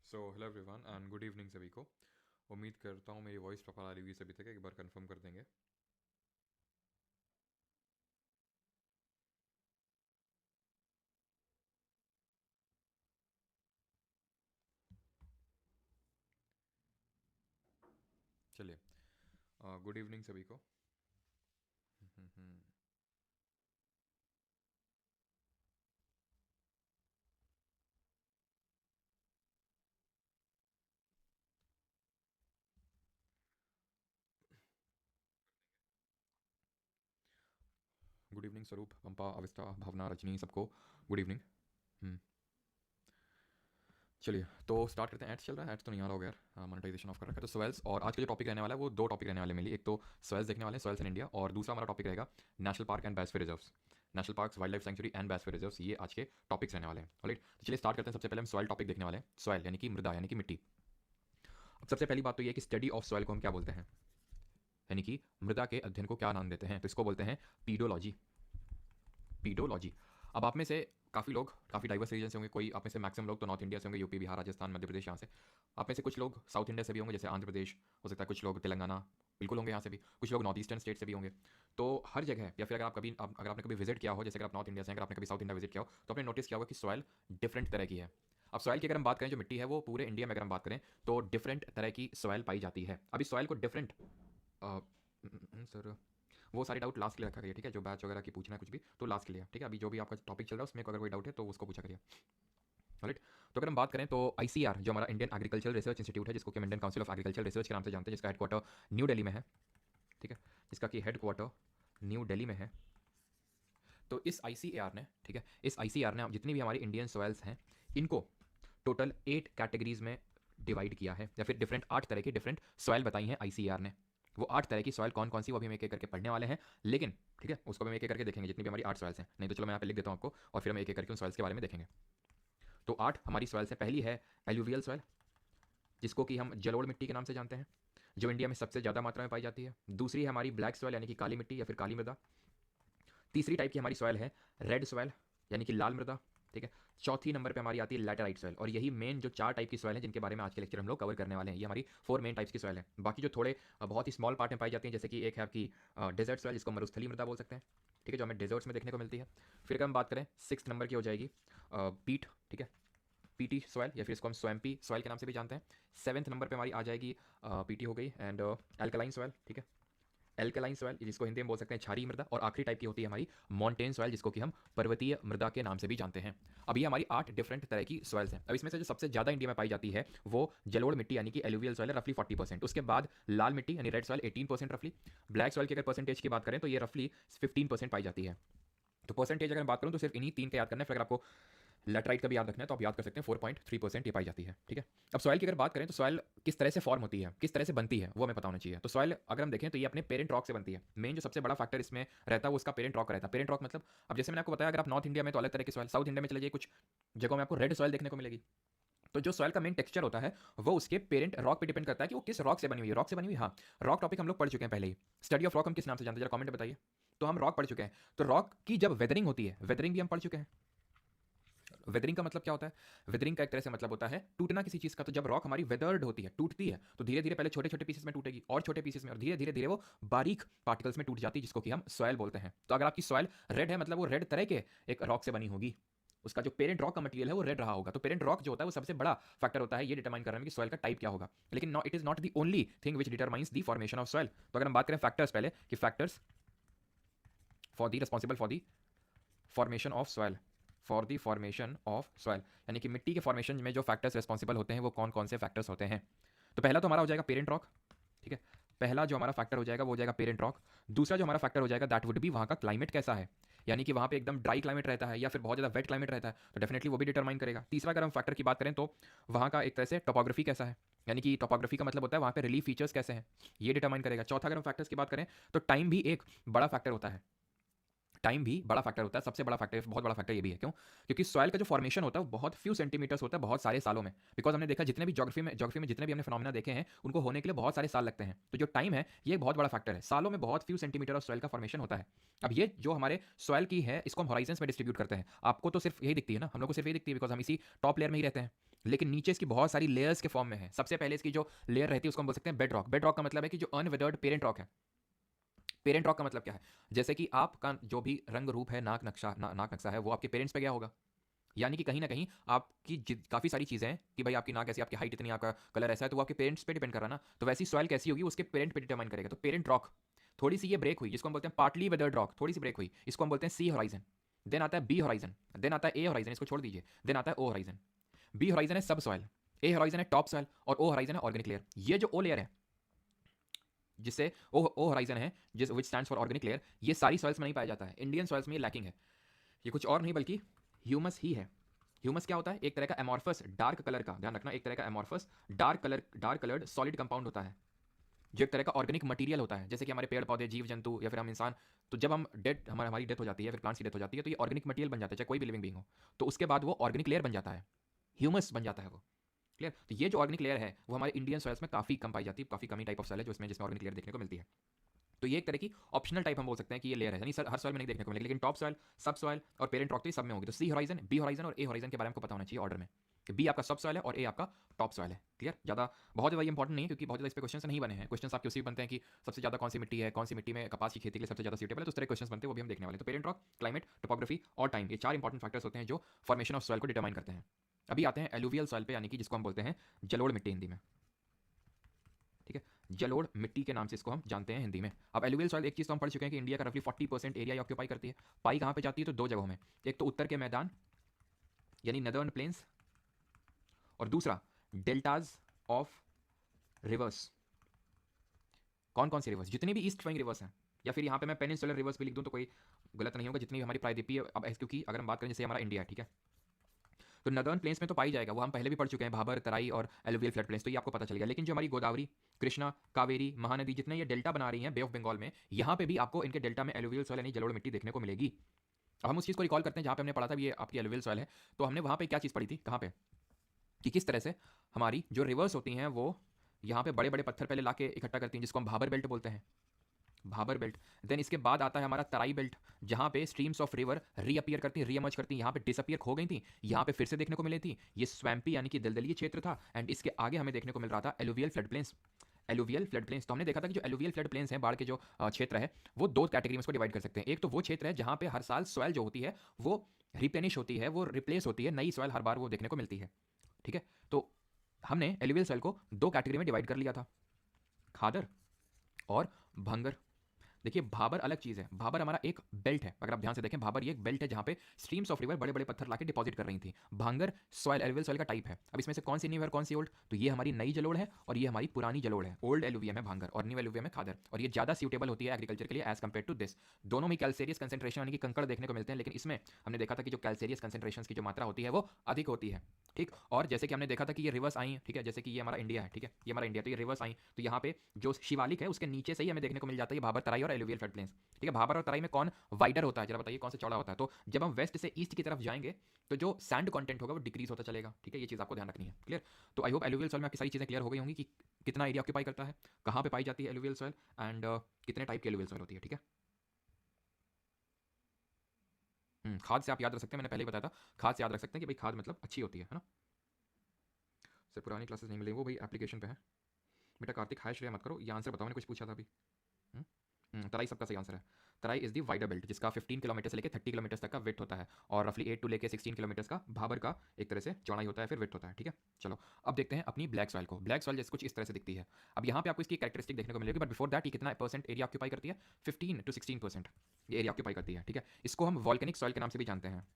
Hello everyone and good evening सभी को। उम्मीद करता हूँ मेरी वॉइस प्रॉपर आ रही होगी सभी तक, एक बार कंफर्म कर देंगे। चलिए, गुड इवनिंग सभी को। गुड इवनिंग स्वरूप, पंपा, अविस्ता, भावना, रजनी, सबको गुड इवनिंग। चलिए तो स्टार्ट करते हैं। एड्स चल रहा है? एड्स तो नहीं आ रहा होगा यार, मोनेटाइजेशन ऑफ कर रखा है। तो स्वेल्स, और आज का जो टॉपिक रहने वाला है वो दो टॉपिक रहने वाले मेनली। एक तो स्वेल्स देखने वाले हैं, स्वेल्स इन इंडिया, और दूसरा हमारा टॉपिक रहेगा national park and biosphere reserves. National parks, wild life sanctuary and biosphere reserves, ये आज के टॉपिक्स रहने वाले हैं। राइट, तो चलिए स्टार्ट करते हैं। सबसे पहले हम सॉइल टॉपिक देखने वाले हैं। सॉइल यानी कि मृदा, यानी कि मिट्टी। अब सबसे पहली बात तो ये है कि स्टडी ऑफ सॉइल को हम क्या बोलते हैं, यानी कि मृदा के अध्ययन को क्या नाम देते हैं? तो इसको बोलते हैं पीडोलॉजी। पीडोलॉजी। अब आप में से काफ़ी लोग काफ़ी डाइवर्स रीजन से होंगे। कोई आप में से मैक्सिमम लोग तो नॉर्थ इंडिया से होंगे, यूपी, बिहार, राजस्थान, मध्य प्रदेश, यहाँ से। आप में से कुछ लोग साउथ इंडिया से भी होंगे, जैसे आंध्र प्रदेश हो सकता है, कुछ लोग तेलंगाना बिल्कुल होंगे यहाँ से भी, कुछ लोग नॉर्थ ईस्टर्न स्टेट से भी होंगे। तो हर जगह, या फिर अगर आपने कभी विजिट किया हो, जैसे अगर आप नॉर्थ इंडिया से हैं, अगर आपने कभी साउथ इंडिया विजिट किया हो, तो आपने नोटिस किया होगा कि सॉयल डिफरेंट तरह की है। अब सॉयल की अगर हम बात करें, जो मिट्टी है वो पूरे इंडिया में अगर हम बात करें तो डिफरेंट तरह की सॉयल पाई जाती है। अभी सॉयल को डिफरेंट सर, वो सारे डाउट लास्ट के लिए रखा गया, ठीक है? जो बैच वगैरह की पूछना है कुछ भी तो लास्ट के लिए, ठीक है? अभी जो भी आपका टॉपिक चल रहा है उसमें अगर कोई डाउट है तो उसको पूछा करिए। राइट, तो अगर हम बात करें तो आईसीआर, जो हमारा इंडियन एग्रीकल्चरल रिसर्च इंस्टीट्यूट है, जिसको कि हम Indian council of agriculture research के नाम से जानते हैं, जिसका हेडक्वार्टर न्यू दिल्ली में है, ठीक है? जिसका कि हेडक्वार्टर न्यू दिल्ली में है। तो इस आईसीआर ने, ठीक है, इस आईसीआर ने जितनी भी हमारी इंडियन सॉयल्स हैं इनको टोटल 8 कैटेगरीज में डिवाइड किया है, या फिर डिफरेंट 8 तरह की डिफरेंट सॉयल बताई हैं आईसीआर ने। वो 8 तरह की सॉयल कौन कौन सी, वो अभी हम एक एक करके पढ़ने वाले हैं। लेकिन ठीक है, उसको भी हम एक एक करके देखेंगे, जितनी भी हमारी 8 सॉयल्स हैं। नहीं तो चलो मैं यहाँ पे लिख देता हूँ आपको, और फिर हम एक एक करके उन सॉयल्स के बारे में देखेंगे। तो 8 हमारी सॉयल्स हैं। पहली है एलुवियल सॉयल, जिसको कि हम जलोढ़ मिट्टी के नाम से जानते हैं, जो इंडिया में सबसे ज़्यादा मात्रा में पाई जाती है। दूसरी है हमारी ब्लैक सॉयल, यानी कि काली मिट्टी या फिर काली मृदा। तीसरी टाइप की हमारी सॉयल है रेड सॉयल, यानी कि लाल मृदा, ठीक है? चौथी नंबर पे हमारी आती है लैटेराइट सॉयल। और यही मेन जो 4 टाइप की सॉयल है जिनके बारे में आज के लेक्चर हम लोग कवर करने वाले हैं, ये हमारी 4 मेन टाइप्स की सॉयल है। बाकी जो थोड़े बहुत ही स्मॉल पार्ट में पाई जाती हैं, जैसे कि एक है आपकी डेजर्ट सॉयल, जिसको मरुस्थलीय मृदा बोल सकते हैं, ठीक है, जो हमें डेजर्ट्स में देखने को मिलती है। फिर अगर हम बात करें 6 नंबर की हो जाएगी पीट, ठीक है, पीटी सॉयल, या फिर इसको हम स्वैम्पी सॉयल के नाम से भी जानते हैं। 7th नंबर पे हमारी आ जाएगी पीटी हो गई, एंड एल्कलाइन सॉयल, ठीक है, एल्कलाइन सॉइल, जिसको हिंदी में बोल सकते हैं क्षारीय मृदा। और आखिरी टाइप की होती है हमारी मॉन्टेन सॉइल, जिसको कि हम पर्वतीय मृदा के नाम से भी जानते हैं। अब ये हमारी 8 डिफरेंट तरह की सॉइल्स हैं। अब इसमें से जो सबसे ज़्यादा इंडिया में पाई जाती है वो जलोढ़ मिट्टी, यानी कि एलुवियल सॉइल है, रफली 40%। उसके बाद लाल मिट्टी यानी रेड सॉइल 18% रफली। ब्लैक सॉइल की अगर परसेंटेज की बात करें तो ये रफली 15% पाई जाती है। तो परसेंटेज अगर बात करूं तो सिर्फ इन्हीं 3 का याद करना है। फिर अगर आपको लेटराइट का भी याद रखना है तो आप याद कर सकते हैं, 4.3% ये पाई जाती है, ठीक है? अब सॉइल की अगर बात करें तो सॉइल किस तरह से फॉर्म होती है, किस तरह से बनती है, वो हमें पता होना चाहिए। तो सॉइल अगर हम देखें तो ये अपने पेरेंट रॉक से बनती है। मेन जो सबसे बड़ा फैक्टर इसमें रहता है वो उसका पेरेंट रॉक रहता है। पेरेंट रॉक मतलब, अब जैसे मैंने आपको बताया, अगर आप नॉर्थ इंडिया में तो अलग तरह की सॉइल, साउथ इंडिया में चले जाइए, कुछ जगहों में आपको रेड सॉइल देखने को मिलेगी। तो जो सॉइल का मेन टेक्सचर होता है वो उसके पेरेंट रॉक पे डिपेंड करता है कि वो किस रॉक से बनी हुई है। रॉक से बनी हुई, हाँ, रॉक टॉपिक हम लोग पढ़ चुके हैं पहले ही। स्टडी ऑफ रॉक हम किस नाम से जानते हैं, जरा कमेंट में बताइए। तो हम रॉक पढ़ चुके हैं। तो रॉक की जब वेदरिंग होती है, वेदरिंग भी हम पढ़ चुके हैं। वेदरिंग का मतलब क्या होता है? वेदरिंग का एक तरह से मतलब होता है टूटना किसी चीज का। तो जब रॉक हमारी वेदर्ड होती है, टूटती है, तो धीरे धीरे पहले छोटे छोटे पीसेस में टूटेगी, और छोटे पीसेस में, और धीरे धीरे धीरे वो बारीक पार्टिकल्स में टूट जाती है, जिसको कि हम सॉयल बोलते हैं। तो अगर आपकी सॉयल रेड है, मतलब वो रेड तरह के एक रॉक से बनी होगी, उसका जो पेरेंट रॉक का मटेरियल है वो रेड रहा होगा। तो पेरेंट रॉक जो होता है वो सबसे बड़ा फैक्टर होता है ये डिटरमाइन करने में कि सॉइल का टाइप क्या होगा। लेकिन it is not the only thing which determines the formation of soil. तो अगर हम बात करें फैक्टर्स पहले, कि factors for the responsible for the formation of soil, for the formation of soil, यानी कि मिट्टी के फॉर्मेशन में जो फैक्टर्स रिस्पॉन्सिबल होते हैं वो कौन कौन से फैक्टर्स होते हैं। तो पहला तो हमारा हो जाएगा पेरेंट रॉक, ठीक है? पहला जो हमारा फैक्टर हो जाएगा वो हो जाएगा पेरेंट रॉक। दूसरा जो हमारा फैक्टर हो जाएगा दैट वुड बी वहाँ का क्लाइमेट कैसा है, यानी कि वहाँ पे एकदम ड्राई क्लाइमेट रहता है या फिर बहुत ज़्यादा वेट क्लाइमेट रहता है, तो डेफिनेटली वो भी डिटरमाइन करेगा। तीसरा अगर हम फैक्टर की बात करें तो वहाँ का एक तरह से टोपोग्राफी कैसा है, यानी कि टोपोग्राफी का मतलब होता है वहाँ पे रिलीफ फीचर्स कैसे हैं, ये डिटरमाइन करेगा। चौथा अगर हम फैक्टर्स की बात करें तो टाइम भी एक बड़ा फैक्टर होता है। टाइम भी बड़ा फैक्टर होता है, सबसे बड़ा फैक्टर, बहुत बड़ा फैक्टर ये भी है। क्यों? क्योंकि सॉइल का जो फॉर्मेशन होता है वो बहुत फ्यू सेंटीमीटर्स होता है बहुत सारे सालों में। बिकॉज हमने देखा जितने भी ज्योग्राफी में जितने भी हमने फिनोमेना देखे हैं उनको होने के लिए बहुत सारे साल लगते हैं। तो जो टाइम है ये एक बहुत बड़ा फैक्टर है, सालों में बहुत फ्यू सेंटीमीटर ऑफ सॉइल का फॉर्मेशन होता है। अब ये जो हमारे सॉइल की है इसको हम हॉराइजन्स में डिस्ट्रीब्यूट करते हैं। आपको तो सिर्फ यही दिखती है ना, हम लोग को सिर्फ यही दिखती है बिकॉज हम इसी टॉप लेयर में ही रहते हैं, लेकिन नीचे इसकी बहुत सारी लेयर्स के फॉर्म में है। सबसे पहले इसकी जो लेयर रहती है उसको हम बोल सकते हैं बेड रॉक। बेड रॉक का मतलब है कि जो अनवेदर्ड पेरेंट रॉक है। पेरेंट रॉक का मतलब क्या है? जैसे कि आपका जो भी रंग रूप है, नाक नक्शा है, वो आपके पेरेंट्स पे गया होगा। यानी कि कहीं ना कहीं आपकी काफ़ी सारी चीज़ें हैं कि भाई आपकी नाक ऐसी, आपकी हाइट इतनी, आपका कलर ऐसा है, तो वो आपके पेरेंट्स पे डिपेंड कर रहा है ना। तो वैसी सॉइल कैसी होगी उसके पेरेंट पे डिटरमाइन करेगा। तो पेरेंट रॉक थोड़ी सी ये ब्रेक हुई, जिसको हम बोलते हैं पार्टली वेदर्ड रॉक, थोड़ी सी ब्रेक हुई, इसको हम बोलते हैं सी होराइजन। देन आता है बी होराइजन, देन आता है ए होराइजन, इसको छोड़ दीजिए, देन आता है ओ होराइजन। बी होराइजन है सब सॉइल, ए होराइजन है टॉप सॉइल, और ओ होराइजन है ऑर्गेनिक लेयर। ये जो ओ लेयर है जिससे ओ होराइजन है, जिस विच स्टैंड्स फॉर ऑर्गेनिक लेयर, ये सारी सॉइल्स में नहीं पाया जाता है। इंडियन सॉइल्स में ये लैकिंग है। ये कुछ और नहीं बल्कि ह्यूमस ही है। ह्यूमस क्या होता है? एक तरह का एमॉर्फस डार्क कलर का, ध्यान रखना, एक तरह का amorphous dark coloured solid compound होता है, जो एक तरह का ऑर्गेनिक मटेरियल होता है। जैसे कि हमारे पेड़ पौधे, जीव जंतु या फिर हम इंसान, तो जब हम डेड हमारी डेथ हो जाती है, फिर प्लांट्स की डेथ हो जाती है, तो ये ऑर्गेनिक मटेरियल बन जाता है, चाहे कोई भी लिविंग बीइंग हो। तो उसके बाद वो ऑर्गेनिक लेयर बन जाता है, ह्यूमस बन जाता है वो। क्लियर? तो ये जो ऑर्गेनिक लेयर है वो हमारे इंडियन सॉइल्स में काफ़ी कम पाई जाती है, काफ़ी कमी टाइप ऑफ सॉइल है जो इसमें जिसमें ऑर्गेनिक लेयर देखने को मिलती है। तो ये एक तरह की ऑप्शनल टाइप हम बोल सकते हैं कि ये लेयर है, यानी सर हर सॉइल में नहीं देखने को मिलेगी, लेकिन टॉप सॉइल, सब सॉइल और पेरेंट रॉक तो ये सब में होगी। तो सी होराइजन, बी होराइजन और ए होराइजन के बारे में आपको पता होना चाहिए ऑर्डर में, कि बी आपका सब सॉइल है और ए आपका टॉप सॉइल है। क्लियर? ज़्यादा बहुत ज़्यादा इंपॉर्टेंट नहीं है क्योंकि बहुत ज़्यादा इस पर क्वेश्चन नहीं बने हैं। क्वेश्चन आपके उसी बनते हैं कि सबसे ज़्यादा कौन सी मिट्टी है, कौन सी मिट्टी में कपास की खेती के लिए सबसे ज़्यादा सूटेबल है, तो उस तरह क्वेश्चन बनते हैं, वो भी हम देखने वाले हैं। तो पेरेंट रॉक, क्लाइमेट, टोपोग्राफी और टाइम, ये चार इंपॉर्टेंट फैक्टर्स होते हैं जो फॉर्मेशन ऑफ सॉइल को डिटरमाइन करते हैं। अभी आते हैं एलुवियल सॉइल पे, यानी कि जिसको हम बोलते हैं जलोढ़ मिट्टी हिंदी में। ठीक है, जलोढ़ मिट्टी के नाम से इसको हम जानते हैं हिंदी में। अब एलुवियल सॉइल, एक चीज़ तो हम पढ़ चुके हैं कि इंडिया का रफली 40% एरिया ऑक्यूपाई करती है। पाई कहाँ पे जाती है? तो दो जगहों में, एक तो उत्तर के मैदान यानी नदर्न प्लेन्स, और दूसरा डेल्टाज ऑफ रिवर्स। कौन कौन सी रिवर्स? जितनी भी ईस्ट फ्लोइंग रिवर्स हैं, या फिर यहाँ पे मैं पेनिनसुलर रिवर्स भी लिख दूँ तो कोई गलत नहीं होगा, जितनी भी हमारी प्रायद्वीपीय, अब क्योंकि अगर हम बात करें जैसे हमारा इंडिया है, ठीक है, तो नदर्न प्लेन्स में तो पाई जाएगा, वो हम पहले भी पढ़ चुके हैं, भाबर, तराई और एलुवियल फ्लड प्लेन्स, तो ये आपको पता चल गया। लेकिन जो हमारी गोदावरी, कृष्णा, कावेरी, महानदी, जितने ये डेल्टा बना रही हैं बे ऑफ बंगाल में, यहाँ पे भी आपको इनके डेल्टा में एलुवियल सॉइल यानी जलोढ़ मिट्टी देखने को मिलेगी। अब हम उस चीज़ को रिकॉल करते हैं जहाँ पे हमने पढ़ा था ये आपकी एलुवियल सॉइल है, तो हमने वहाँ पे क्या चीज़ पढ़ी थी, कहाँ पे, कि किस तरह से हमारी जो रिवर्स होती हैं वो यहाँ पे बड़े बड़े पत्थर पहले ला के इकट्ठा करती हैं, जिसको हम भाबर बेल्ट बोलते हैं, भाबर बेल्ट। देन इसके बाद आता है हमारा तराई बेल्ट, जहाँ पे स्ट्रीम्स ऑफ रिवर रीअपियर करती हैं, रीअमर्ज करती हैं, यहाँ पे डिसअपियर हो गई थी, यहाँ पे फिर से देखने को मिली थी। ये स्वैम्पी यानी कि दलदली क्षेत्र था, एंड इसके आगे हमें देखने को मिल रहा था alluvial flood plains. Alluvial flood plains, तो हमने देखा था कि जो एलुवियल फ्लड प्लेन्स हैं, बाढ़ के जो क्षेत्र है, वो दो कैटेगरी में इसको डिवाइड कर सकते हैं। एक तो वो क्षेत्र है जहाँ पे हर साल सॉइल जो होती है वो रिप्लेनिश होती है, वो रिप्लेस होती है, नई सॉइल हर बार वो देखने को मिलती है। ठीक है, तो हमने एलुवियल सॉइल को दो कैटेगरी में डिवाइड कर लिया था, खादर और भंगर। देखिए भाबर अलग चीज़ है, भाबर हमारा एक बेल्ट है, अगर आप ध्यान से देखें भाबर ये एक बेल्ट है जहाँ पे स्ट्रीम्स ऑफ रिवर बड़े बड़े पत्थर लाके डिपॉजिट कर रही थी। भांगर सॉइल, एलुवियल सॉइल का टाइप है। अब इसमें से कौन सी न्यू है और कौन सी ओल्ड? तो ये हमारी नई जलोढ़ है और ये हमारी पुरानी जलोढ़ है। ओल्ड एलुवियम है भांगर और न्यू एलुवियम है खादर, और ये ज़्यादा सूटेबल होती है एग्रीकल्चर के लिए एज कम्पेयर टू दिस। दोनों में कैल्सेरियस कंसेंट्रेशन यानी कि कंकड़ देखने को मिलते हैं, लेकिन इसमें हमने देखा था कि जो कैल्सेरियस कंसेंट्रेशन की जो मात्रा होती है वो अधिक होती है। ठीक, और जैसे कि हमने देखा था कि ये रिवर्स आई, ठीक है, जैसे कि ये हमारा इंडिया है, ठीक है, ये हमारा इंडिया, तो ये रिवर्स आई, तो यहाँ पे जो शिवालिक है उसके नीचे से ही हमें देखने को मिल जाता है ये भाबर, तराई और एलुवियल फ्लड प्लेन्स। ठीक है, भाबर और तराई में कौन वाइडर होता है, जरा बताइए कौन सा चौड़ा होता है? तो जब हम वेस्ट से ईस्ट की तरफ जाएंगे तो जो सैंड कंटेंट होगा वो डिक्रीज होता चलेगा। ठीक है, ये चीज़ आपको ध्यान रखनी है। क्लियर? तो आई होप एलुवियल सॉइल में आपकी सारी चीज़ें क्लियर हो गई होंगी कि कितना एरिया ऑक्यूपाई करता है, कहाँ पे पाई जाती है एलुवियल सॉइल, एंड कितने टाइप की एलुवियल सॉइल होती है। ठीक है, खाद से आप याद रख सकते हैं, मैंने पहले ही बताया था, खाद से याद रख सकते हैं कि भाई खाद मतलब अच्छी होती है ना। सर पुरानी क्लासेस नहीं मिले, वो भाई एप्लीकेशन पे है। बेटा कार्तिक हाय श्रेया मत करो, ये आंसर बताओ, मैंने कुछ पूछा था अभी। तराई सबका सही आंसर है। तराई इज दी वाइडर बेल्ट जिसका 15 किलोमीटर से लेकर 30 किलोमीटर तक का विड्थ होता है, और रफली 8 टू लेकर 16 किलोमीटर का भाबर का एक तरह से चौड़ाई होता है, फिर विड्थ होता है। ठीक है, चलो अब देखते हैं अपनी ब्लैक सॉइल को। ब्लैक सॉइल जैसे कुछ इस तरह से दिखती है। अब यहाँ पे आपको इसकी कैरेक्टरिस्टिक देखने को मिलेगी, बट बिफोर दैट ये कितना परसेंट एरिया ऑक्यूपाई करती है? 15 to 16% ये एरिया ऑक्यूपाई करती है। ठीक है, इसको हम वॉल्केनिक सॉइल के नाम से भी जानते हैं।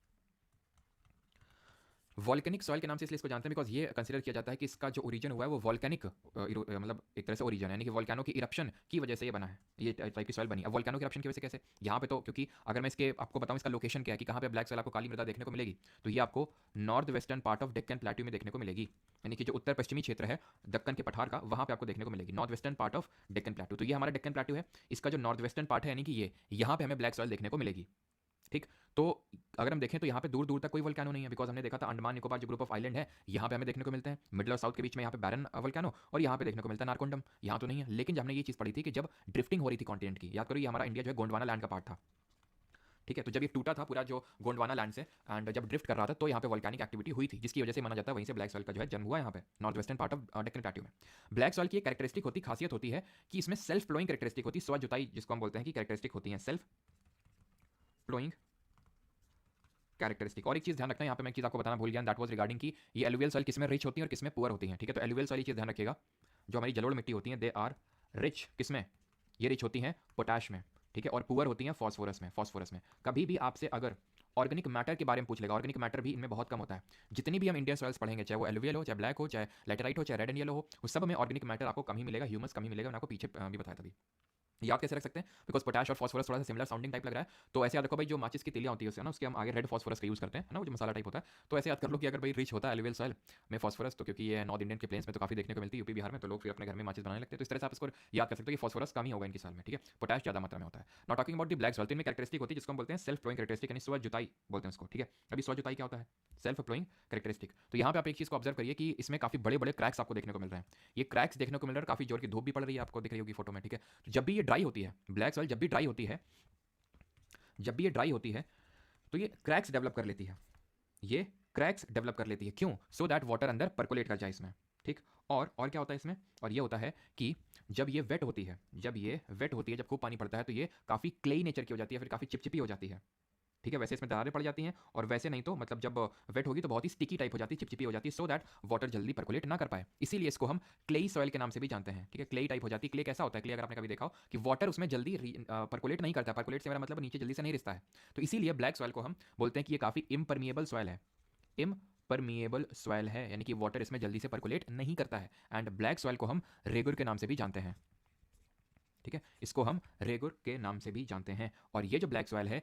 वॉल्केनिक सॉइल के नाम से इसलिए इसको जानते हैं बिकॉज ये कंसिडर किया जाता है कि इसका जो ओरिजिन हुआ है वो वॉल्केनिक, मतलब एक तरह से ओरिजिन है, यानी कि वॉल्केनो की इरप्शन की वजह से ये बना है, ये टाइप की सॉइल बनी। अब वॉल्केनो की इरप्शन की वजह से कैसे? यहाँ पे तो क्योंकि अगर मैं इसके आपको बताऊँ इसका लोकेशन क्या है कि कहाँ पे ब्लैक सॉइल आपको काली मृदा देखने को मिलेगी, तो ये आपको north western part of Deccan plateau में देखने को मिलेगी, यानी कि जो उत्तर पश्चिमी क्षेत्र है दक्कन के पठार का, वहाँ पे आपको देखने को मिलेगी north western part of Deccan plateau. तो ये हमारा डेक्कन प्लेट्यू है, इसका जो नॉर्थ वेस्टर्न पार्ट है यानी कि ये यहाँ पे हमें ब्लैक सॉइल देखने को मिलेगी। ठीक। तो अगर हम देखें तो यहाँ पे दूर दूर तक कोई वोल्केनो नहीं है, बिकॉज हमने देखा था अंडमान निकोबार जो ग्रुप ऑफ आइलैंड है यहाँ पे हमें देखने को मिलते हैं, मिडिल और साउथ के बीच में यहाँ पे बैरन वोल्केनो, और यहाँ पे देखने को मिलता है नारकोंडम, यहाँ तो नहीं है। लेकिन जब हमने ये चीज़ पढ़ी थी कि जब ड्रिफ्टिंग हो रही थी कॉन्टिनेंट की, याद करो ये हमारा इंडिया जो है गोंडवाना लैंड का पार्ट था, ठीक है। तो जब ये टूटा था पूरा जो गोंडवाना लैंड से, एंड जब ड्रिफ्ट कर रहा था तो यहाँ पे वोल्केनिक एक्टिविटी हुई थी, जिसकी वजह से माना जाता है वहीं से ब्लैक सॉइल का जो है जन्म हुआ यहाँ पे north western part of Deccan plateau में। ब्लैक सॉइल की एक कैरेक्टरिस्टिक होती खासियत होती है कि इसमें सेल्फ फ्लोइंग कैरेक्टरिस्टिक होती है, स्व जुताई जिसको हम बोलते हैं कि कैरेक्टरिस्टिक होती है, सेल्फ फ्लोइंग कैरेक्टरिस्टिक। और एक चीज ध्यान रखना, यहाँ पे मैं एक चीज आपको बताना भूल गया, दैट वाज रिगार्डिंग कि ये एलुवियल सॉइल किसमें रिच होती है और किसमें पुअर होती है, ठीक है। तो एलुवियल सॉइल चीज ध्यान रखिएगा, जो हमारी जलोढ़ मिट्टी होती है दे आर रिच किसमें, ये रिच होती हैं पोटैश में, ठीक है, और पुअर होती हैं फॉस्फोरस में। फॉस्फोरस में कभी भी आपसे अगर ऑर्गेनिक मैटर के बारे में पूछ लेगा, ऑर्गेनिक मैटर भी इनमें बहुत कम होता है। जितनी भी हम इंडियन सॉइल्स पढ़ेंगे, चाहे वो एलुवियल हो, चाहे ब्लैक हो, चाहे लेटेराइट हो, चाहे रेड एंड येलो हो, उस सब में ऑर्गेनिक मैटर आपको कम ही मिलेगा, ह्यूमस कम ही मिलेगा। मैंने आपको पीछे भी बताया था। याद कैसे रख सकते हैं, बिकॉज पोटैश और फॉस्फोरस थोड़ा सा सिमिलर साउंडिंग टाइप लग रहा है। तो ऐसे याद रखो भाई, जो माचिस की तिलियां होती है ना, उसके हम आगे रेड फॉस्फोरस का यूज करते हैं ना, वो जो मसाला टाइप होता है। तो ऐसे याद कर लो कि अगर भाई रिच होता है एलुवियल सॉइल में फॉस्फोरस, तो क्योंकि ये नॉर्थ इंडियन के प्लेन्स में तो काफी देखने को मिलती है, यूपी बिहार में, तो लोग फिर अपने घर में माचिस बनाने लगते हैं। तो इस तरह से आप इसको याद कर सकते हो कि फॉस्फोरस कम ही होगा इनकी सॉइल में, ठीक है, पोटैश ज्यादा मात्रा में होता है। Not talking about the black soil, तो इनमें कैरेक्टरिस्टिक होती है जिसको हम बोलते हैं सेल्फ फ्लोइंग कैरेक्टरिस्टिक, यानी स्व जुताई बोलते हैं उसको, ठीक है। अभी स्व जुताई क्या होता है, सेल्फ फ्लोइंग कैरेक्टरिस्टिक। तो यहाँ पे आप एक चीज को ऑब्जर्व करिए कि इसमें काफी बड़े बड़े क्रैक्स आपको देखने को मिल रहे हैं। ये क्रैक्स देखने को मिल रहा है, काफी जोर की धूप भी पड़ रही है, आपको दिख रही होगी फोटो में, ठीक है। तो जब भी ये ड्राई होती है, ब्लैक सॉइल जब भी ड्राई होती है, जब भी ये ड्राई होती है, तो ये क्रैक्स डेवलप कर लेती है, ये क्रैक्स डेवलप कर लेती है। क्यों? सो दैट वाटर अंदर परकोलेट कर जाए इसमें, ठीक। और क्या होता है इसमें, और ये होता है कि जब ये वेट होती है, जब ये वेट होती है, जब खूब पानी पड़ता है, तो ये काफ़ी क्लेई नेचर की हो जाती है, फिर काफ़ी चिपचिपी हो जाती है, ठीक है। वैसे इसमें दरारें पड़ जाती हैं, और वैसे नहीं तो मतलब जब वेट होगी तो बहुत ही स्टिकी टाइप हो जाती है, चिपचिपी हो जाती है, सो दैट वाटर जल्दी परकोलेट ना कर पाए। इसीलिए इसको हम क्लेई सॉइल के नाम से भी जानते हैं, ठीक है। क्लेई टाइप हो जाती है। क्ले कैसा होता है, क्ले अगर आपने कभी देखा हो कि वाटर उसमें जल्दी परकोलेट नहीं करता, परकोलेट से मेरा मतलब नीचे जल्दी से नहीं रिसता है। तो इसीलिए ब्लैक सॉइल को हम बोलते हैं कि ये काफ़ी इम्परमिएबल सॉइल है, इम्परमिएबल सॉइल है, यानी कि वाटर इसमें जल्दी से परकोलेट नहीं करता है। एंड ब्लैक सॉइल को हम रेगुर के नाम से भी जानते हैं, ठीक है, इसको हम रेगुर के नाम से भी जानते हैं। और ये जो ब्लैक सॉइल है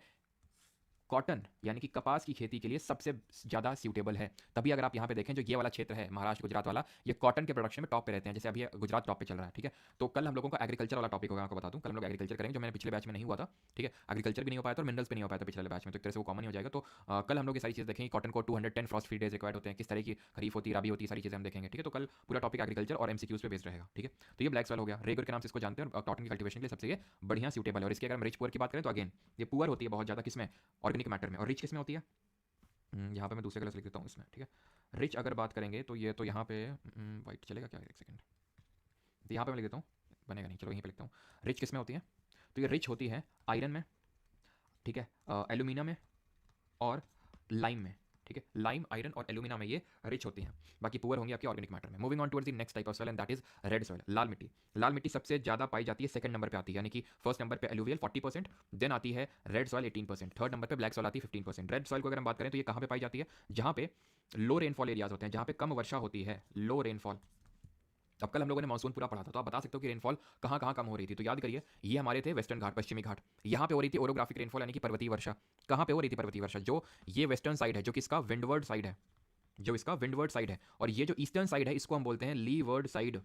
कॉटन यानी कि कपास की खेती के लिए सबसे ज़्यादा सूटेबल है। तभी अगर आप यहाँ पे देखें, जो ये वाला क्षेत्र है महाराष्ट्र गुजरात वाला, ये कॉटन के प्रोडक्शन में टॉप पे रहते हैं, जैसे अभी गुजरात टॉप पे चल रहा है, ठीक है। तो कल हम लोगों का एग्रीकल्चर वाला टॉपिक होगा, आपको बता दूं, कल हम लोग एग्रीकल्चर करेंगे, जो मैंने पिछले बैच में नहीं हुआ था, ठीक है। एग्रीकल्चर भी नहीं हो पाया था और मिनरल्स भी नहीं हो पाया था पिछले बैच में, तो एक तरह से वो कॉमन ही हो जाएगा। तो कल हम लोग ये सारी चीज़ देखेंगे, कॉटन को 210 फ्रॉस्ट फ्री डेज रिक्वायर्ड होते हैं, किस तरह की खरीफ होती है, राबी होती है, सारी चीज़ें हम देखेंगे, ठीक है। तो कल पूरा टॉपिक एग्रीकल्चर और एमसीक्यूज पे बेस्ड रहेगा, ठीक है। तो ये ब्लैक सॉइल हो गया, रेगुर के नाम से इसको जानते हैं, और कॉटन की कल्टिवेशन के लिए सबसे ये बढ़िया सूटेबल है। और इसकी अगर हम रिच पुअर की बात करें तो अगेन ये पुअर होती है बहुत ज़्यादा किसमें, ऑर्गेनिक मैटर में, और रिच किसमें होती है, यहाँ पे मैं दूसरे कलर से लिख देता हूँ इसमें, ठीक है। रिच अगर बात करेंगे तो ये तो यहाँ पे वाइट चलेगा क्या, एक सेकंड, तो यहाँ पे मैं लिख देता हूँ, बनेगा नहीं, चलो यहीं पे लिखता हूँ। रिच किस में होती है, तो ये रिच होती है आयरन में, ठीक है, एल्यूमिना में और लाइम में, ठीक है। लाइम, आयरन और एल्यूमिना में ये रिच होती हैं। बाकी पुअर होंगी आपकी ऑर्गेनिक मैटर में। Moving on towards the next type of soil and that is red soil, लाल मिट्टी। लाल मिट्टी सबसे ज़्यादा पाई जाती है, सेकंड नंबर पे आती है, यानी कि फर्स्ट नंबर पे एलुवियल 40%, देन आती है रेड सॉइल 18%, थर्ड नंबर पे ब्लैक सॉइल आती है 15%। रेड सॉइल को अगर हम बात करें तो ये कहाँ पे पाई जाती है, जहाँ पे लो रेनफॉल एरियाज होते हैं, जहाँ पे कम वर्षा होती है, लो रेनफॉल। अब कल हम लोगों ने मानसून पूरा पढ़ा था, तो आप बता सकते हो कि रेनफॉल कहाँ कहाँ कम हो रही थी। तो याद करिए, ये हमारे थे वेस्टर्न घाट, पश्चिमी घाट, यहाँ पे हो रही थी ओरोग्राफिक रेनफॉल यानी कि पर्वतीय वर्षा। कहाँ पे हो रही थी पर्वतीय वर्षा, जो ये वेस्टर्न साइड है, जो किसका विंडवर्ड साइड है, जो इसका विंडवर्ड साइड है, और ये जो ईस्टर्न साइड है इसको हम बोलते हैं लीवर्ड साइड।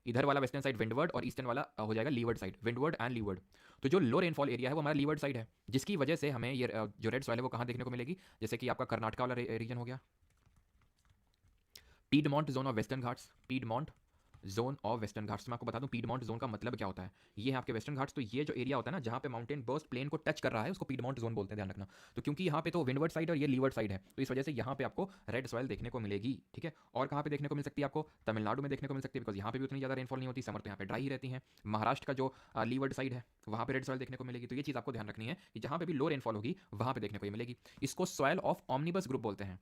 इधर वाला वेस्टर्न साइड विंडवर्ड और ईस्टर्न वाला हो जाएगा leeward side, windward and leeward. तो जो लो रेनफॉल एरिया है वो हमारा लीवर्ड साइड है, जिसकी वजह से हमें ये जो रेड सॉइल है वो कहाँ देखने को मिलेगी, जैसे कि आपका कर्नाटका वाला रीजन हो गया, piedmont zone of Western Ghats, piedmont zone of Western Ghats. मैं आपको बता दूं पीडमॉन्ट जोन का मतलब क्या होता है, ये है आपके वेस्टर्न घाट्स। तो ये जो एरिया होता है ना, जहाँ पे माउंटेन बर्स्ट प्लेन को टच कर रहा है, उसको पीडमॉन्ट जोन बोलते हैं, ध्यान रखना। तो क्योंकि यहाँ पे तो विंडवर्ड साइड और ये लीवर्ड साइड है, तो इस वजह से यहाँ पे आपको रेड सॉइल देखने को मिलेगी, ठीक है। और कहाँ पे देखने को मिल सकती है, आपको तमिलनाडु में देखने को मिल सकती है, बिकॉज यहाँ पे भी उतनी ज़्यादा रेनफॉल नहीं होती, समर तो यहाँ पे ड्राई ही रहती है। महाराष्ट्र का जो लीवर्ड साइड है वहाँ पे रेड सॉइल देखने को मिलेगी। तो ये चीज़ आपको ध्यान रखनी है कि जहाँ पे भी लो रेनफॉल होगी वहाँ पे देखने को मिलेगी। इसको सॉइल ऑफ ऑमनिबस ग्रुप बोलते हैं।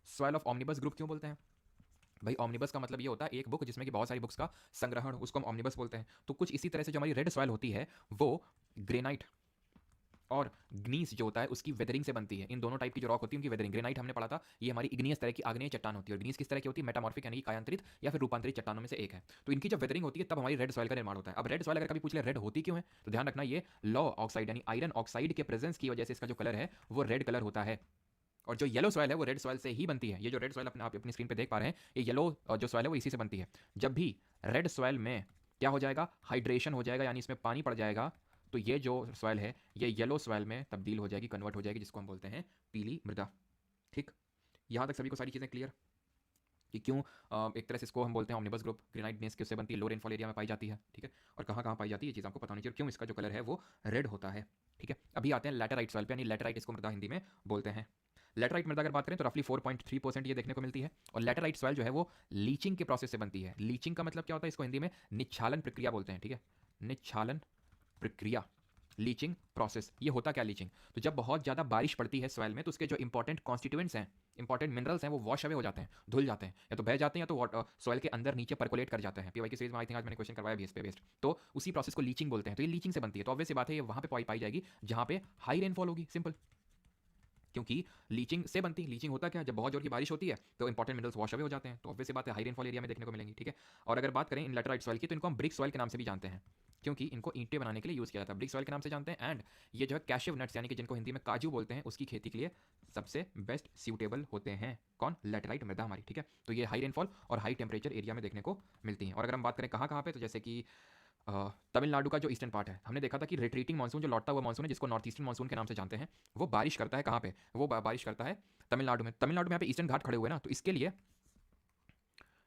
सॉइल ऑफ ऑमनिबस ग्रुप क्यों बोलते हैं भाई, ऑमनिबस का मतलब ये होता है एक बुक जिसमें कि बहुत सारी बुक्स का संग्रहण, उसको हम ऑमनिबस बोलते हैं। तो कुछ इसी तरह से जो हमारी रेड सॉइल होती है वो ग्रेनाइट और ग्नीस जो होता है उसकी वेदरिंग से बनती है। इन दोनों टाइप की जो रॉक होती है उनकी वेदरिंग, ग्रेनाइट हमने पढ़ा था, ये हमारी इग्नियस तरह की आग्नेय चट्टान होती है, और ग्नीस किस तरह की होती है, मेटामॉर्फिक यानी कि कायांतरित या फिर रूपांतरित चट्टानों में से एक है। तो इनकी जब वेदरिंग होती है तब हमारी रेड सॉइल का निर्माण होता है। अब रेड सॉइल अगर कभी पूछ ले रेड होती क्यों है, तो ध्यान रखना ये लॉ ऑक्साइड यानी आयरन ऑक्साइड के प्रेजेंस की वजह से इसका जो कलर है वो रेड कलर होता है। और जो येलो सॉइल है वो रेड सॉइल से ही बनती है। ये जो रेड सॉइल आप अपनी स्क्रीन पे देख पा रहे हैं, ये येलो जो सॉइल है वो इसी से बनती है। जब भी रेड सॉइल में क्या हो जाएगा, हाइड्रेशन हो जाएगा, यानी इसमें पानी पड़ जाएगा, तो ये जो सॉइल है ये येलो सॉइल में तब्दील हो जाएगी, कन्वर्ट हो जाएगी, जिसको हम बोलते हैं पीली मृदा। ठीक, यहाँ तक सभी को सारी चीज़ें क्लियर कि क्यों एक तरह से इसको हम बोलते हैं ऑमनिबस ग्रुप। ग्रेनाइट नेस किससे बनती है? लो रेनफॉल एरिया में पाई जाती है। ठीक है, और कहाँ कहाँ पाई जाती है ये चीज़ आपको पता होनी चाहिए, क्यों इसका जो कलर है वो रेड होता है। ठीक है, अभी आते हैं लैटेराइट सॉइल पे, यानी लैटेराइट इसको मृदा हिंदी में बोलते हैं। लैटेराइट मृदा अगर बात करें तो रफली 4.3% ये देखने को मिलती है। और लैटेराइट सॉइल जो है वो लीचिंग के प्रोसेस से बनती है। लीचिंग का मतलब क्या होता है? इसको हिंदी में निच्छालन प्रक्रिया बोलते हैं। ठीक है, निच्छालन प्रक्रिया, लीचिंग प्रोसेस। ये होता क्या लीचिंग? तो जब बहुत ज़्यादा बारिश पड़ती है सॉइल में तो उसके जो इंपॉर्टेंट कॉन्स्टिट्यूएंट्स हैं, इंपॉर्टेंट मिनरल्स हैं, वो वॉश अवे हो जाते हैं, धुल जाते हैं, या तो बह जाते हैं या तो सॉइल के अंदर नीचे परकोलेट कर जाते हैं। पीवाई की सीरीज में आई थिंक आज मैंने क्वेश्चन करवाया भी इस पे बेस्ड। तो उसी प्रोसेस को लीचिंग बोलते हैं। तो ये लीचिंग से बनती है, तो ऑब्वियस सी बात है ये वहाँ पे पाई जाएगी जहाँ पे हाई रेनफॉल होगी, सिंपल। क्योंकि लीचिंग से बनती है। लीचिंग होता क्या है? जब बहुत जोर की बारिश होती है तो इंपॉर्टेंट मिनरल्स वॉश अवे हो जाते हैं, तो ऑब्वियस सी बात है हाई रेनफॉल एरिया में देखने को मिलेंगी। ठीक है, और अगर बात करें इन लैटेराइट सॉइल की तो इनको हम ब्रिक सॉइल के नाम से भी जानते हैं, क्योंकि इनको ईंटें बनाने के लिए यूज़ किया जाता है। ब्रिक सॉइल के नाम से जानते हैं। एंड ये जो है कैशिव नट्स यानी कि जिनको हिंदी में काजू बोलते हैं, उसकी खेती के लिए सबसे बेस्ट सूटेबल होते हैं। कौन? लैटेराइट मृदा हमारी। ठीक है, तो ये हाई रेनफॉल और हाई टेम्परेचर एरिया में देखने को मिलती हैं। और अगर हम बात करें कहाँ कहाँ पे, तो जैसे कि तमिलनाडु का जो ईस्टर्न पार्ट है, हमने देखा था कि रिट्रीटिंग मानसून जो लौटता हुआ मानसून है, जिसको नॉर्थ ईस्टर्न मानसून के नाम से जानते हैं, वो बारिश करता है कहाँ पे? वो बारिश करता है तमिलनाडु में। तमिलनाडु में यहाँ पे ईस्टर्न घाट खड़े हुए ना, तो इसके लिए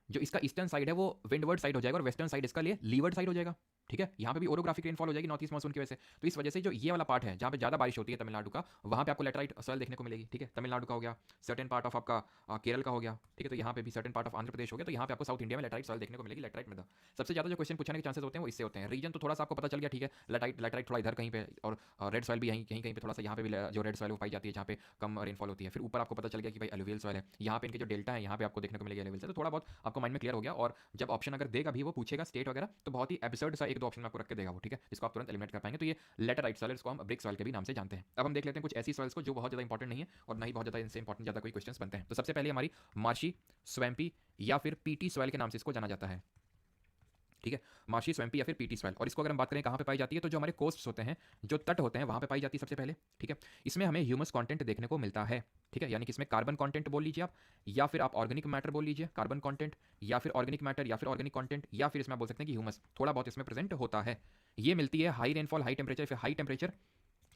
जो इसका ईस्टर्न साइड है वो विंडवर्ड साइड हो जाएगा और वेस्टर्न साइड इसका लिए लीवर्ड साइड हो जाएगा। ठीक है, यहाँ पे भी ओरोग्राफिक रेनफॉल हो जाएगी नॉर्थ ईस्ट मानसून की वजह से। तो इस वजह से जो ये वाला पार्ट है जहाँ पे ज़्यादा बारिश होती है तमिलनाडु का, वहाँ पे आपको लेटराइट सॉइल देखने को मिलेगी। ठीक है, तमिलनाडु का हो गया, सर्टेन पार्ट ऑफ आपका केरल का हो गया। ठीक है, तो यहाँ पे भी certain part of Andhra Pradesh हो गया, तो यहाँ पे आपको साउथ इंडिया में लेटराइट सॉइल देखने को मिलेगी, लेटराइट मृदा। सबसे ज़्यादा जो क्वेश्चन पूछने के चांसेस होते हैं वो इससे होते हैं। रीजन तो थोड़ा सा आपको पता चल गया, ठीक है, लेटराइट लेटराइट थोड़ा इधर कहीं पे, और रेड सॉइल भी यहीं कहीं कहीं पे थोड़ा सा, यहाँ पे भी जो रेड सॉइल वो पाई जाती है जहाँ पे कम रेनफॉल होती है। फिर ऊपर आपको पता चल गया कि भाई एलुवियल सॉइल है, यहाँ पे इनके जो डेल्टा है यहाँ पे आपको देखने को मिलेगी एलुवियल से, तो थोड़ा बहुत आपको माइंड में क्लियर हो गया। और जब ऑप्शन अगर देगा भी, वो पूछेगा स्टेट वगैरह, तो बहुत ही एब्सर्ड सा एक दो ऑप्शन में आपको रख के देगा वो। ठीक है, जिसको आप तुरंत एलिमिनेट कर पाएंगे। तो ये लेटराइट सॉइल, इसको हम ब्रिक सॉइल के भी नाम से जानते हैं। अब हम देख लेते हैं कुछ ऐसी सॉइल्स को जो बहुत ज़्यादा इंपॉर्टेंट नहीं है और ना ही बहुत ज़्यादा इनसे इंपॉर्टेंट ज़्यादा कोई क्वेश्चंस बनते हैं। तो सबसे पहले हमारी मार्शी, स्वैम्पी या फिर पीटी सॉइल के नाम से इसको जाना जाता है। ठीक है, मार्शी, स्वैम्पी या फिर पीटी सॉइल। और इसको अगर हम बात करें कहाँ पे पाई जाती है, तो जो हमारे कोस्ट्स होते हैं, जो तट होते हैं, वहाँ पे पाई जाती है सबसे पहले। ठीक है, इसमें हमें ह्यूमस कंटेंट देखने को मिलता है। ठीक है, यानी कि इसमें कार्बन कंटेंट बोल लीजिए आप, या फिर आप ऑर्गेनिक मैटर बोल लीजिए, कार्बन कंटेंट या फिर ऑर्गेनिक मैटर या फिर ऑर्गेनिक कंटेंट, या फिर इसमें आप बोल सकते हैं कि ह्यूमस थोड़ा बहुत इसमें प्रेजेंट होता है। ये मिलती है हाई रेनफॉल, हाई टेम्परेचर, फिर high temperature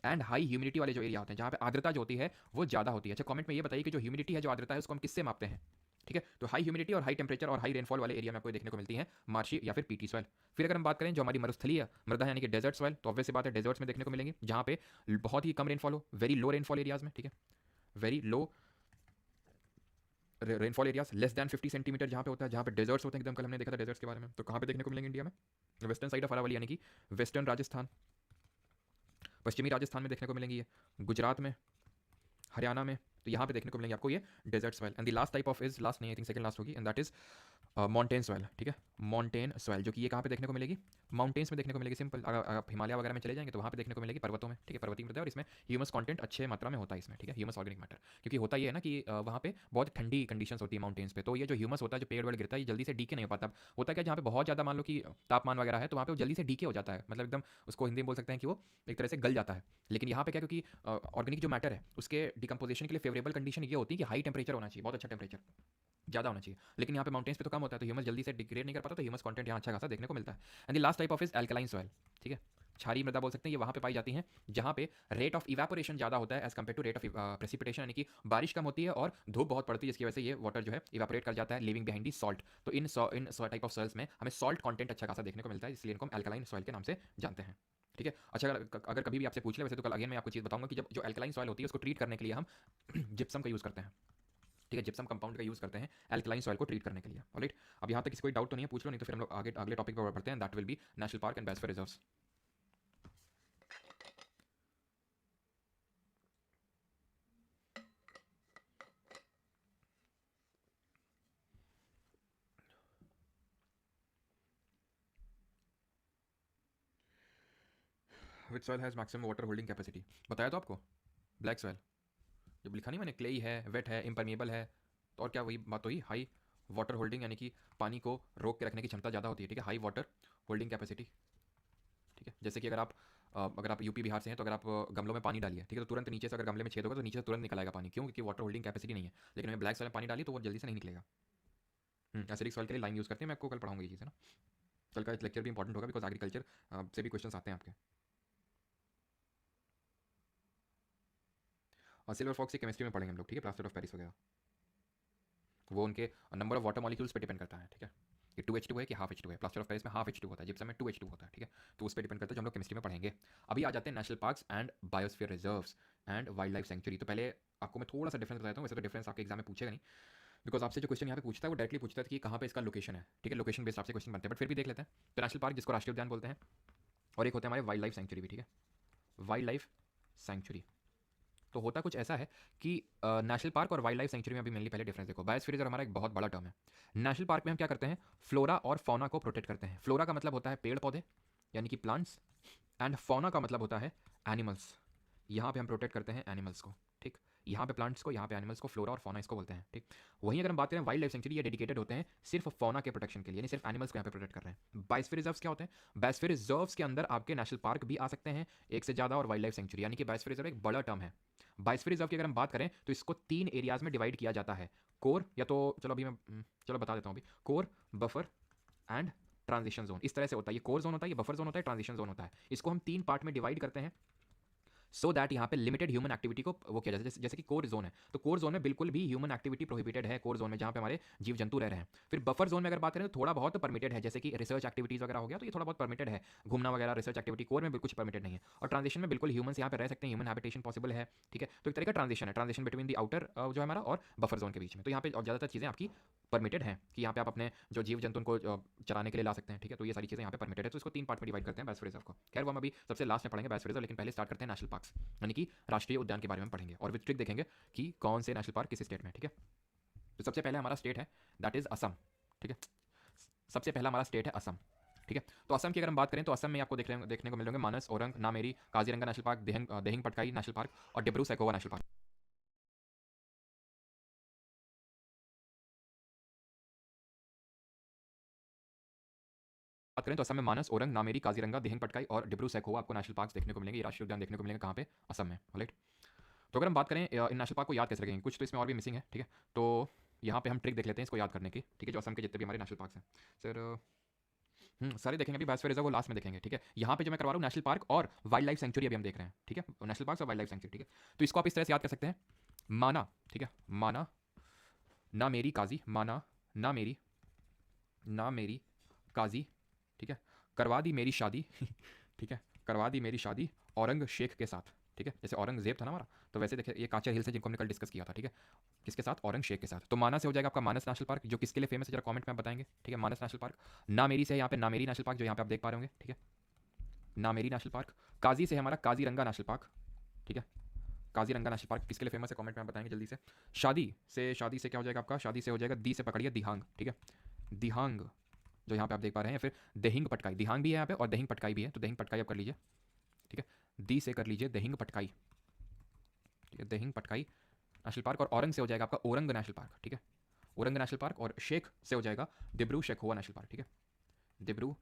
and high humidity वाले जो एरिया होते हैं, जहाँ पे आर्द्रता जो होती है वो ज़्यादा होती है। अच्छा, कमेंट में ये बताइए कि जो ह्यूमिडिटी है, जो आर्द्रता है, उसको हम किससे मापते हैं? ठीक है, तो हाई ह्यूमिडिटी और हाई टेम्परेचर और हाई रेनफॉल वाले एरिया में आपको देखने को मिलती है मार्शी या फिर पीटी सॉइल। फिर अगर हम बात करें जो हमारी मरुस्थलीय मृदा है, यानी कि डेजर्ट सॉइल, तो ऑब्वियस सी बात है डेजर्ट्स में देखने को मिलेंगी, जहाँ पे बहुत ही कम रेनफॉल हो, वेरी लो रेनफॉल एरियाज में। ठीक है, very low rainfall areas, less than 50 centimetre जहाँ पे होता है, जहाँ पे डेजर्ट्स होते हैं एकदम। कल हमने देखा था डेजर्ट्स के बारे में, तो कहाँ पे देखने को मिलेंगे इंडिया में? वेस्टर्न साइड ऑफ अरावली, यानी कि वेस्टर्न राजस्थान, पश्चिमी राजस्थान में देखने को मिलेंगी ये, गुजरात में, हरियाणा में, तो यहाँ पे देखने को मिलेंगे आपको ये desert soil. And the last type of is, last नहीं आई थिंक सेकंड लास्ट होगी, and that is mountain soil. ठीक है, माउंटेन सॉइल, जो कि ये कहाँ पे देखने को मिलेगी? माउंटेन्स में देखने को मिलेगी। सिंपल, अगर आप हिमालय वगैरह में चले जाएंगे तो वहाँ पे देखने को मिलेगी, पर्वतों में। ठीक है, पर्वतीय मृदा, और इसमें ह्यूमस कंटेंट अच्छे मात्रा में होता है इसमें। ठीक है, ह्यूमस ऑर्गेनिक मैटर, क्योंकि होता ये है ना कि वहाँ पे बहुत ठंडी कंडीशंस होती है माउंटेन्स पे, तो ये जो ह्यूमस होता है, जो पेड़ वेड़ गिरता है, ये जल्दी से डीके नहीं हो पाता। होता क्या, जहाँ पे बहुत ज़्यादा मान लो कि तापमान वगैरह है, तो वहाँ पे वो जल्दी से डीके हो जाता है, मतलब एकदम उसको हिंदी में बोल सकते हैं कि वो एक तरह से गल जाता है। लेकिन यहाँ पे क्या, क्योंकि ऑर्गेनिक जो मैटर है उसके डिकम्पोजिशन के लिए फेवरेबल कंडीशन ये होती है कि हाई टेम्परेचर होना चाहिए, बहुत अच्छा टेम्परेचर ज़्यादा होना चाहिए। लेकिन यहाँ पे माउंटेन्स पे तो कम होता है, तो ह्यूमस जल्दी से डिग्रेड नहीं कर पाता, तो ह्यूमस कंटेंट यहाँ अच्छा खासा देखने को मिलता है। And the last type of is alkaline soil. ठीक है, क्षारीय मृदा बोल सकते हैं, ये वहाँ पे पाई जाती हैं जहाँ पे रेट ऑफ इवेपोरेशन ज़्यादा होता है as compare to rate of precipitation, यानी कि बारिश कम होती है और धूप बहुत पड़ती है, जिसकी वजह से ये वाटर जो है इवेपोरेट कर जाता है, लिविंग बिहाइंड दी सॉल्ट। तो इन टाइप ऑफ सॉइल्स में हमें सॉल्ट कंटेंट अच्छा खासा देखने को मिलता है, इसलिए इनको हम एल्कलाइन सॉइल के नाम से जानते हैं। ठीक है, अच्छा, अगर कभी भी आपसे पूछ ले, वैसे तो कल अगेन मैं आपको चीज़ बताऊंगा कि जब जो एल्कलाइन सॉइल होती है उसको ट्रीट करने के लिए हम जिप्सम का यूज़ करते हैं। ठीक है, जिप्सम कंपाउंड का यूज़ करते हैं एल्कलाइन सॉइल को ट्रीट करने के लिए। ऑलराइट, अब यहाँ तक किसी कोई डाउट तो नहीं है, पूछ लो, नहीं तो फिर हम लोग आगे अगले टॉपिक पर बढ़ते हैं, that will be national park and biosphere reserves. Which soil has maximum water holding capacity? बताया तो आपको, ब्लैक सॉइल। जब लिखा नहीं मैंने, क्लेई है, वेट है, इम्परमिएबल है, तो और क्या, वही बात हुई, हाई वाटर होल्डिंग, यानी कि पानी को रोक के रखने की क्षमता ज़्यादा होती है। ठीक है, हाई वाटर होल्डिंग कैपेसिटी। ठीक है, जैसे कि अगर आप यूपी बिहार से हैं, तो अगर आप गमलों में पानी डालिए, ठीक है, तो तुरंत नीचे से अगर गमले में छेद होगा तो नीचे से तुरंत निकल आएगा पानी, क्यों? क्योंकि वाटर होल्डिंग कैपेसिटी नहीं है। लेकिन मैं ब्लैक सॉइल में पानी डाली तो वो जल्दी से नहीं निकलेगा। एसिडिक सॉइल के लिए लाइम यूज़ करते हैं, मैं आपको कल पढ़ाऊंगा ये चीज़, है ना। कल का लेक्चर भी इंपॉर्टेंट होगा, बिकॉज एग्रीकल्चर से भी क्वेश्चन आते हैं आपके। और सिल्वर फॉक्स की केमिस्ट्री में पढ़ेंगे हम लोग, ठीक है, प्लास्टर ऑफ पेरिस वगैरह, वो उनके नंबर ऑफ वाटर मॉलिक्यूल्स पे डिपेंड करता है, ठीक है, कि 2H2 है कि हाफ H2 है। प्लास्टर ऑफ पेरिस में हाफ H2 होता है, जिप्सम में 2H2 होता है, ठीक है, तो उस पर डिपेंड करता है, जो हम लोग केमिस्ट्री में पढ़ेंगे। अभी आ जाते हैं national parks and biosphere reserves and wild life sanctuary. तो पहले आपको मैं थोड़ा सा डिफरेंस बताता हूँ, वैसे तो डिफरेंस आपके एग्जाम में पूछेगा नहीं, बिकॉज आपसे जो क्वेश्चन यहाँ पे पूछता है वो डायरेक्टली पूछता है कि कहाँ पे इसका लोकेशन है, ठीक है, लोकेशन बेस्ड आपसे क्वेश्चन बनते हैं, बट फिर भी देख लेते हैं। तो नेशनल पार्क जिसको राष्ट्रीय उद्यान बोलते हैं, और एक होते हैं हमारे वाइल्ड लाइफ सेंचुरी भी, ठीक है, वाइल्ड लाइफ सेंचुरी। तो होता कुछ ऐसा है कि नेशनल पार्क और वाइल्ड लाइफ सेंचुरी में अभी मेनली पहले डिफरेंस देखो। बायोस्फीयर रिजर्व हमारा एक बहुत बड़ा टर्म है। नेशनल पार्क में हम क्या करते हैं, फ्लोरा और फौना को प्रोटेक्ट करते हैं। फ्लोरा का मतलब होता है पेड़ पौधे यानी कि प्लांट्स, एंड फौना का मतलब होता है एनिमल्स। यहाँ पे हम प्रोटेक्ट करते हैं एनिमल्स को, ठीक, यहाँ पे प्लांट्स को, यहाँ पे एनिमल्स को, फ्लोरा और फौना इसको बोलते हैं, ठीक। वहीं अगर हम बात करें वाइल्ड लाइफ सेंचुरी, ये डेडिकेटेड होते हैं सिर्फ फौना के प्रोटेक्शन के लिए, यानी सिर्फ एनिमल्स को यहाँ पे प्रोटेक्ट कर रहे हैं। बायोस्फीयर रिजर्व्स क्या होते हैं, बायोस्फीयर रिजर्व्स के अंदर आपके नेशनल पार्क भी आ सकते हैं एक से ज़्यादा, और वाइल्ड लाइफ सेंचुरी, यानी कि बायोस्फीयर रिजर्व एक बड़ा टर्म है। बायोस्फीयर रिजर्व की अगर हम बात करें तो इसको 3 एरियाज में डिवाइड किया जाता है। कोर, या तो चलो अभी मैं चलो बता देता हूँ, अभी core, buffer and transition zone, इस तरह से होता है। ये कोर जोन होता है, ये बफर जोन होता है, ट्रांजिशन जोन होता है। इसको हम 3 पार्ट में डिवाइड करते हैं सो दैट यहाँ पे लिमिटेड ह्यूमन एक्टिविटी को वो किया जाए। जैसे कि कोर जोन है, तो कोर जोन में बिल्कुल भी ह्यूमन एक्टिविटी प्रोहिबिटेड है, कोर जोन में जहाँ पे हमारे जीव जंतु रह रहे हैं। फिर बफर जोन में अगर बात करें तो थोड़ा बहुत परमिटेड है, जैसे कि रिसर्च एक्टिविटीज वगैरह हो गया, तो ये थोड़ा बहुत परमिटेड है, घूमना वगैरह, रिसर्च एक्टिविटी। कोर में बिल्कुल कुछ परमिटेड नहीं है। और ट्रांजिशन में बिल्कुल ह्यूमन यहाँ पे रह सकते हैं, ह्यूमन हैबिटेशन पॉसिबल है, ठीक है। तो एक तरह का ट्रांजिशन है, ट्रांजिशन बिटवीन द आउटर जो है हमारा और बफर जोन के बीच में। तो यहाँ पे ज़्यादातर चीज़ें आपकी परमिटेड हैं कि यहाँ पे आप अपने जो जीव जंतु उनको चराने के लिए ला सकते हैं, ठीक है। तो ये सारी चीज़ें यहाँ पे परमिटेड है। तो इसको 3 पार्ट में डिवाइड करते हैं बायोस्फीयर रिजर्व को। खैर वो हम अभी सबसे लास्ट में पढ़ेंगे बायोस्फीयर रिजर्व, लेकिन पहले स्टार्ट करते हैं नेशनल पार्क्स, यानी कि राष्ट्रीय उद्यान के बारे में पढ़ेंगे, और विद ट्रिक देखेंगे कि कौन से नेशनल पार्क किस स्टेट में है, ठीक है। तो सबसे पहले हमारा स्टेट है दैट इज असम, ठीक है। सबसे पहला हमारा स्टेट है असम, ठीक है। तो असम की अगर हम बात करें तो असम में आपको देखने को मिलेंगे Manas, Orang, Nameri, Kaziranga national park, Dehing Patkai national park और डिब्रू सैखोवा नेशनल पार्क। बात करें तो असम में मानस, ओरंग, नामेरी, काजीरंगा, दिहिंग पटकाई और डिब्रू सैखोवा आपको नेशनल पार्क देखने को मिलेंगे। ये राष्ट्रीय उद्यान देखने को मिलेंगे कहाँ पे, असम में, राइट। तो अगर हम बात करें इन नेशनल पार्क को याद कैसे रखेंगे, कुछ तो इसमें और भी मिसिंग है, ठीक है। तो यहाँ पे हम ट्रिक देख लेते हैं इसको याद करने की, ठीक है, जो असम के जितने भी हमारे नेशनल पार्क हैं। सर सारे देखेंगे, अभी बायोस्फीयर रिजर्व वो लास्ट में देखेंगे, ठीक है। यहाँ पे जो मैं करवा रहा हूँ नेशनल पार्क और वाइल्ड लाइफ सेंचुरी अभी हम देख रहे हैं, ठीक है, नेशनल पार्क और वाइल्ड लाइफ सेंचुरी, ठीक है। तो इसको आप इस तरह से याद कर सकते हैं, माना, ठीक है, माना ना मेरी काजी, माना ना मेरी काजी, ठीक है, करवा दी मेरी शादी ठीक है, करवा दी मेरी शादी औरंग शेख के साथ, ठीक है। जैसे औरंगजेब था ना हमारा, तो वैसे देखिए ये कांचर हिल्स है जिनको हमने कल डिस्कस किया था, ठीक है, किसके साथ, औरंग शेख के साथ। तो माना से हो जाएगा आपका मानस नेशनल पार्क, जो किसके लिए फेमस है जरा कमेंट में आप बताएंगे, ठीक है, मानस नेशनल पार्क। नामेरी से है यहाँ पे नामेरी नेशनल पार्क, जो यहाँ पे आप देख पा रहे होंगे, ठीक है, नामेरी नेशनल पार्क। काजी से है हमारा काजीरंगा नेशनल पार्क, ठीक है, काजीरंगा नेशनल पार्क किसके लिए फेमस है कमेंट में आप बताएंगे जल्दी से। शादी से क्या हो जाएगा आपका, शादी से हो जाएगा दी से पकड़िए दिहांग, ठीक है, दिहांग जो यहाँ पे आप देख पा रहे हैं। फिर देहिंग पटकाई, दिहांग भी है यहाँ पे और देहिंग पटकाई भी है, तो देहिंग पटकाई आप कर लीजिए, ठीक है, दी से कर लीजिए देहिंग पटकाई, ठीक है, देहिंग पटकाई नेशनल पार्क। और औरंग से हो जाएगा आपका औरंग नेशनल पार्क, ठीक है, औरंग नेशनल पार्क। और शेख से हो जाएगा डिब्रू शेखोवा नेशनल पार्क, ठीक है, डिब्रू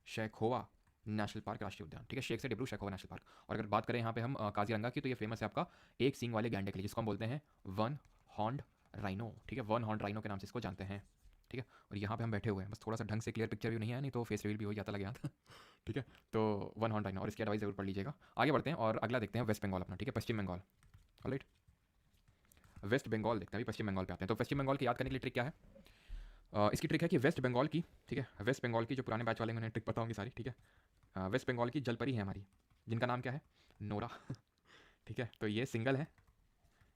शेखोवा नेशनल पार्क राष्ट्रीय उद्यान, ठीक है, शेख से डिब्रू शेखोवा नेशनल पार्क। और अगर बात करें यहाँ पे हम काजीरंगा की, तो ये फेमस है आपका एक सींग वाले गैंडे के लिए, जिसको हम बोलते हैं वन हॉर्न्ड राइनो, ठीक है, वन हॉर्न्ड राइनो के नाम से इसको जानते हैं, ठीक है। और यहाँ पे हम बैठे हुए हैं, बस थोड़ा सा ढंग से क्लियर पिक्चर भी नहीं है, नहीं तो फेस रिवील भी हो जाता लग जाता ठीक है। तो वन हॉर्न राइनो, और इसकी एडवाइस जरूर पढ़ लीजिएगा। आगे बढ़ते हैं और अगला देखते हैं वेस्ट बंगाल अपना, ठीक है, पश्चिम बंगाल, ऑलराइट। वेस्ट बंगाल देखते हैं, अभी पश्चिम बंगाल पे आते हैं। तो पश्चिम बंगाल की याद करने के लिए ट्रिक क्या है, इसकी ट्रिक है कि वेस्ट बंगाल की, ठीक है, वेस्ट बंगाल की जो पुराने बैच वाले उन्हें ट्रिक पता होंगी सारी, ठीक है। वेस्ट बंगाल की जलपरी है हमारी, जिनका नाम क्या है, नोरा ठीक है। तो ये सिंगल है,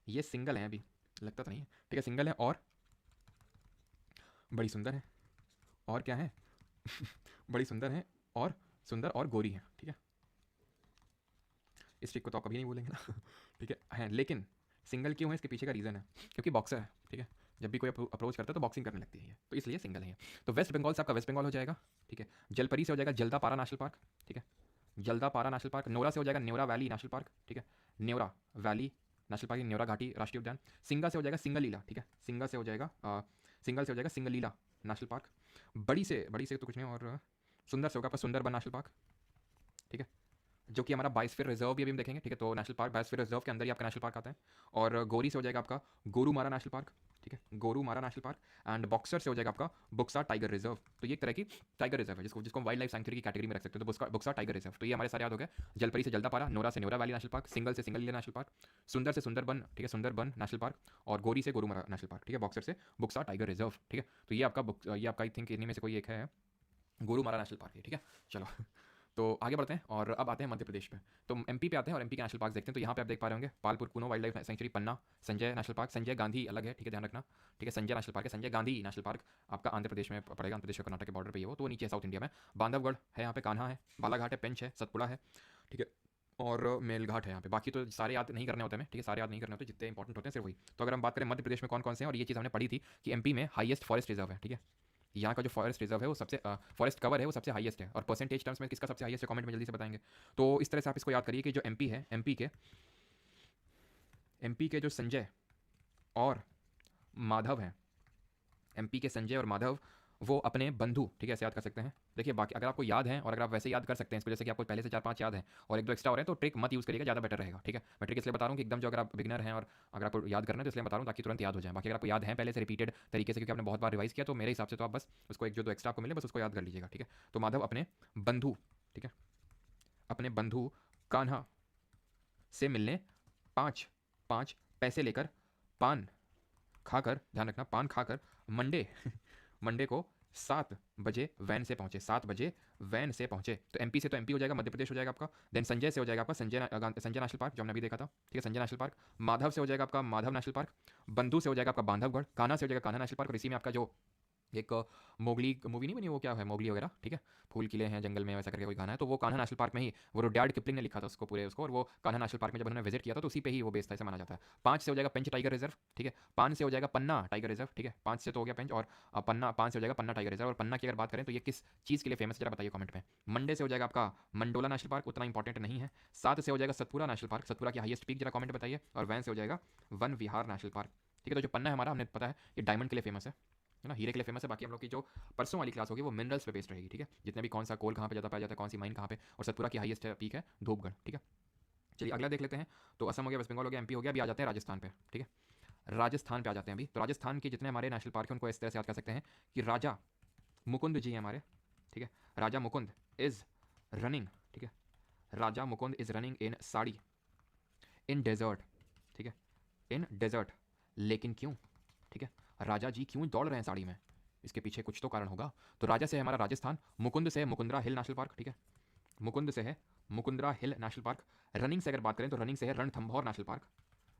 ये सिंगल है, अभी लगता तो नहीं है, ठीक है, सिंगल है और बड़ी सुंदर है, और क्या है बड़ी सुंदर है और सुंदर और गोरी है, ठीक है। इस ट्रिक को तो आप कभी नहीं भूलेंगे ना ठीक है, लेकिन सिंगल क्यों है, इसके पीछे का रीज़न है क्योंकि बॉक्सर है, ठीक है। जब भी कोई अप्रोच करता है तो बॉक्सिंग करने लगती है ये, तो इसलिए सिंगल है ये। तो वेस्ट बंगाल से आपका वेस्ट बंगाल हो जाएगा, ठीक है। जलपरी से हो जाएगा जल्दापारा नेशनल पार्क, ठीक है, जल्दापारा नेशनल पार्क। नोरा से हो जाएगा न्योरा वैली नेशनल पार्क, ठीक है, Neora valley national park, Neora घाटी राष्ट्रीय उद्यान। सिंगा से हो जाएगा सिंगलीला, ठीक है, सिंगा से हो जाएगा सिंगल से हो जाएगा सिंगलीला नेशनल पार्क। बड़ी से तो कुछ नहीं, और सुंदर से होगा आपका सुंदरबन नेशनल पार्क, ठीक है, जो कि हमारा बायोस्फीयर रिजर्व भी अभी हम देखेंगे, ठीक है। तो नेशनल पार्क बायोस्फीयर रिजर्व के अंदर ही आपका नेशनल पार्क आता है। और गोरी से हो जाएगा आपका गोरुमारा नेशनल पार्क, ठीक है, Gorumara national park. And boxer से हो जाएगा आपका बुक्सा टाइगर रिजर्व। तो ये एक तरह की टाइगर रिजर्व है जिसको जिसको वाइल्ड लाइफ सेंचुरी की कैटेगरी में रख सकते हो। तो बुक्सा टाइगर रिजर्व, तो ये हमारे सारे याद हो गए। जलपरी से जल्दापारा, नोरा से Nora valley national park, single से सिंगल नेशनल पार्क, सुंदर से सुंदरबन, ठीक है, सुंदरबन नेशनल पार्क, और गोरी से गोरुमारा नेशनल पार्क, ठीक है, बॉक्सर से बुक्सा टाइगर रिजर्व, ठीक है। तो ये आपका आई थिंक इन्हीं में से कोई एक है, गोरुमारा नेशनल पार्क है, ठीक है। चलो तो आगे बढ़ते हैं और अब आते हैं मध्य प्रदेश पे। तो एमपी पे आते हैं और एमपी के नेशनल पार्क देखते हैं। तो यहाँ पे आप देख पा रहे होंगे पालपुर कुनो वाइल्ड लाइफ सेंचुरी, पन्ना, संजय नेशनल पार्क, संजय गांधी अलग है, ठीक है, ध्यान रखना, ठीक है, संजय नेशनल पार्क है, संजय गांधी नेशनल पार्क आपका आंध्र प्रदेश में पड़ेगा, आंध्र प्रदेश और कर्नाटक के बॉर्डर पे ही है वो, तो वो नीचे है साउथ इंडिया में। बांधवगढ़ है यहाँ पे, कान्हा है, बालाघाट है, पेंच है, सतपुड़ा है, ठीक है, और मेलघाट है यहाँ पे। बाकी तो सारे याद नहीं करने होते हैं, ठीक है, सारे याद नहीं करने होते, जितने इंपॉर्टेंट होते हैं सिर्फ वही। तो अगर हम बात करें मध्य प्रदेश में कौन कौन से हैं, और ये चीज़ हमने पढ़ी थी कि एमपी में हाईएस्ट फॉरेस्ट रिजर्व है, ठीक है, यहाँ का जो फॉरेस्ट रिजर्व है वो सबसे फॉरेस्ट कवर है वो सबसे हाईएस्ट है। और परसेंटेज टर्म्स में किसका सबसे हाईएस्ट है कमेंट में जल्दी से बताएंगे। तो इस तरह से आप इसको याद करिए कि जो एमपी है, एमपी के जो संजय और माधव हैं, एमपी के संजय और माधव वो अपने बंधु, ठीक है, ऐसे याद कर सकते हैं। देखिए बाकी अगर आपको याद है और अगर आप वैसे याद कर सकते हैं इसको, जैसे कि आपको पहले से 4-5 याद है और एक दो एक्स्ट्रा हो रहे हैं, तो ट्रिक मत यूज़ करिएगा, ज़्यादा बेटर रहेगा, ठीक है। मैं ट्रिक इसलिए बता रहा हूँ कि एकदम जो अगर आप बिगनर हैं और अगर आपको याद करना है तो इसलिए बता रहा हूँ ताकि तुरंत याद हो जाए। बाकी अगर आपको याद है पहले से रिपीटेड तरीके से क्योंकि आपने बहुत बार रिवाइज किया, तो मेरे हिसाब से तो आप बस उसको एक जो दो एक्स्ट्रा आपको मिले बस उसको याद कर लीजिएगा, ठीक है। तो माधव अपने बंधु, ठीक है, अपने बंधु कान्हा से मिलने 5 पैसे लेकर पान खाकर, ध्यान रखना, पान खाकर मंडे मंडे को 7 बजे वैन से पहुंचे, 7 बजे वैन से पहुंचे। तो एमपी से तो एमपी हो जाएगा, मध्य प्रदेश हो जाएगा आपका। देन संजय से हो जाएगा आपका संजय नेशनल पार्क जो हमने अभी देखा था, ठीक है, संजय नेशनल पार्क। माधव से हो जाएगा आपका माधव नेशनल पार्क। बंधु से हो जाएगा आपका बांधवगढ़। कान्हा से हो जाएगा कान्हा नेशनल पार्क। और इसी में आपका जो एक मोगली मूवी नहीं बनी, वो क्या है, मोगली वगैरह, ठीक है, फूल किले हैं जंगल में, वैसा करके कोई गाना है, तो वो कान्हा नेशनल पार्क में ही वो रुडयार्ड किपलिंग ने लिखा था उसको पूरे उसको, और वो कान्हा नेशनल पार्क में जब उन्होंने विजिट किया था तो उसी पे ही वो बेस्ड था, ऐसा माना जाता है। 5 से हो जाएगा पेंच टाइगर रिजर्व, ठीक है। 5 से हो जाएगा पन्ना टाइगर रिजर्व, ठीक है, 5 से तो हो गया पेंच, और पन्ना 5 से हो जाएगा पन्ना टाइगर रिजर्व। और पन्ना की अगर बात करें तो ये किस चीज़ के लिए फेमस है जरा बताइए कमेंट में। मंडे से हो जाएगा आपका मंडोला नेशनल पार्क, उतना इंपॉर्टेंट नहीं है। 7 से हो जाएगा सतपुरा नेशनल पार्क, सतपुरा की हाईएस्ट पीक जरा कमेंट बताइए। और वैन से हो जाएगा वन विहार नेशनल पार्क, ठीक है। तो जो पन्ना है हमारा, हमने पता है ये डायमंड के लिए फेमस है ना, हीरे के लिए फेमस है। बाकी हम लोग की जो परसों वाली क्लास होगी वो मिनरल्स पे बेस्ड रहेगी, ठीक है, जितने भी कौन सा कोल कहाँ पे ज़्यादा पाया जाता है, कौन सी माइन कहाँ पे। और सतपुरा की हाईएस्ट पीक है धूपगढ़, ठीक है। चलिए अगला देख लेते हैं। तो असम हो गया, वेस्ट बंगाल हो गया, एमपी हो गया, अभी आ जाते हैं राजस्थान पे, ठीक है। राजस्थान पे आ जाते हैं अभी। तो राजस्थान के जितने हमारे नेशनल पार्क हैं उनको इस तरह से याद कर सकते हैं कि राजा मुकुंद जी हैं हमारे, ठीक है, राजा मुकुंद इज रनिंग, ठीक है, Raja Mukund is running in sari in desert, ठीक है, इन डेजर्ट। लेकिन क्यों, ठीक है, राजा जी क्यों दौड़ रहे हैं साड़ी में, इसके पीछे कुछ तो कारण होगा। तो राजा से है हमारा राजस्थान, मुकुंद से है मुकुंदरा हिल नेशनल पार्क, ठीक है, मुकुंद से है मुकुंदरा हिल नेशनल पार्क। रनिंग से अगर बात करें तो रनिंग से है रणथंभौर नेशनल पार्क,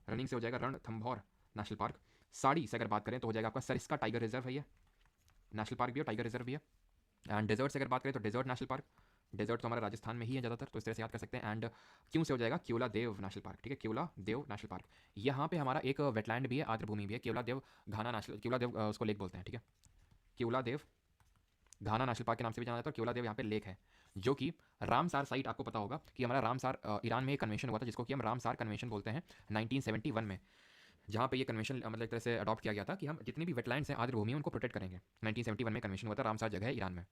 रनिंग से हो जाएगा रणथंभौर नेशनल पार्क। साड़ी से अगर बात करें तो हो जाएगा आपका सरिस्का टाइगर रिजर्व है, ये नेशनल पार्क भी है, टाइगर रिजर्व भी है। एंड डेजर्ट से अगर बात करें तो डेजर्ट नेशनल पार्क, डेजर्ट तो हमारा राजस्थान में ही है ज़्यादातर, तो इस तरह से याद कर सकते हैं। एंड क्यों से हो जाएगा केवला देव नेशनल पार्क, ठीक है, केवला देव नेशनल पार्क। यहाँ पे हमारा एक वेटलैंड भी है, आर्द्र भूमि भी है, केवला देव घाना नेशनल, केवला देव उसको लेक बोलते हैं, ठीक है, केवला देव घाना नेशनल पार्क के नाम से भी जाना जाता है। और केवला देव यहाँ पे लेक है जो कि रामसार साइट, आपको पता होगा कि हमारा रामसार ईरान में एक कन्वेंशन हुआ था जिसको कि हम रामसार कन्वेंशन बोलते हैं 1971 में, जहाँ पे ये कन्वेंशन मतलब एक तरह से अडॉप्ट किया गया था कि हम जितनी भी वेटलैंड्स हैं आर्द्र भूमि उनको प्रोटेक्ट करेंगे। 1971 में कन्वेंशन हुआ था, रामसार जगह है ईरान में।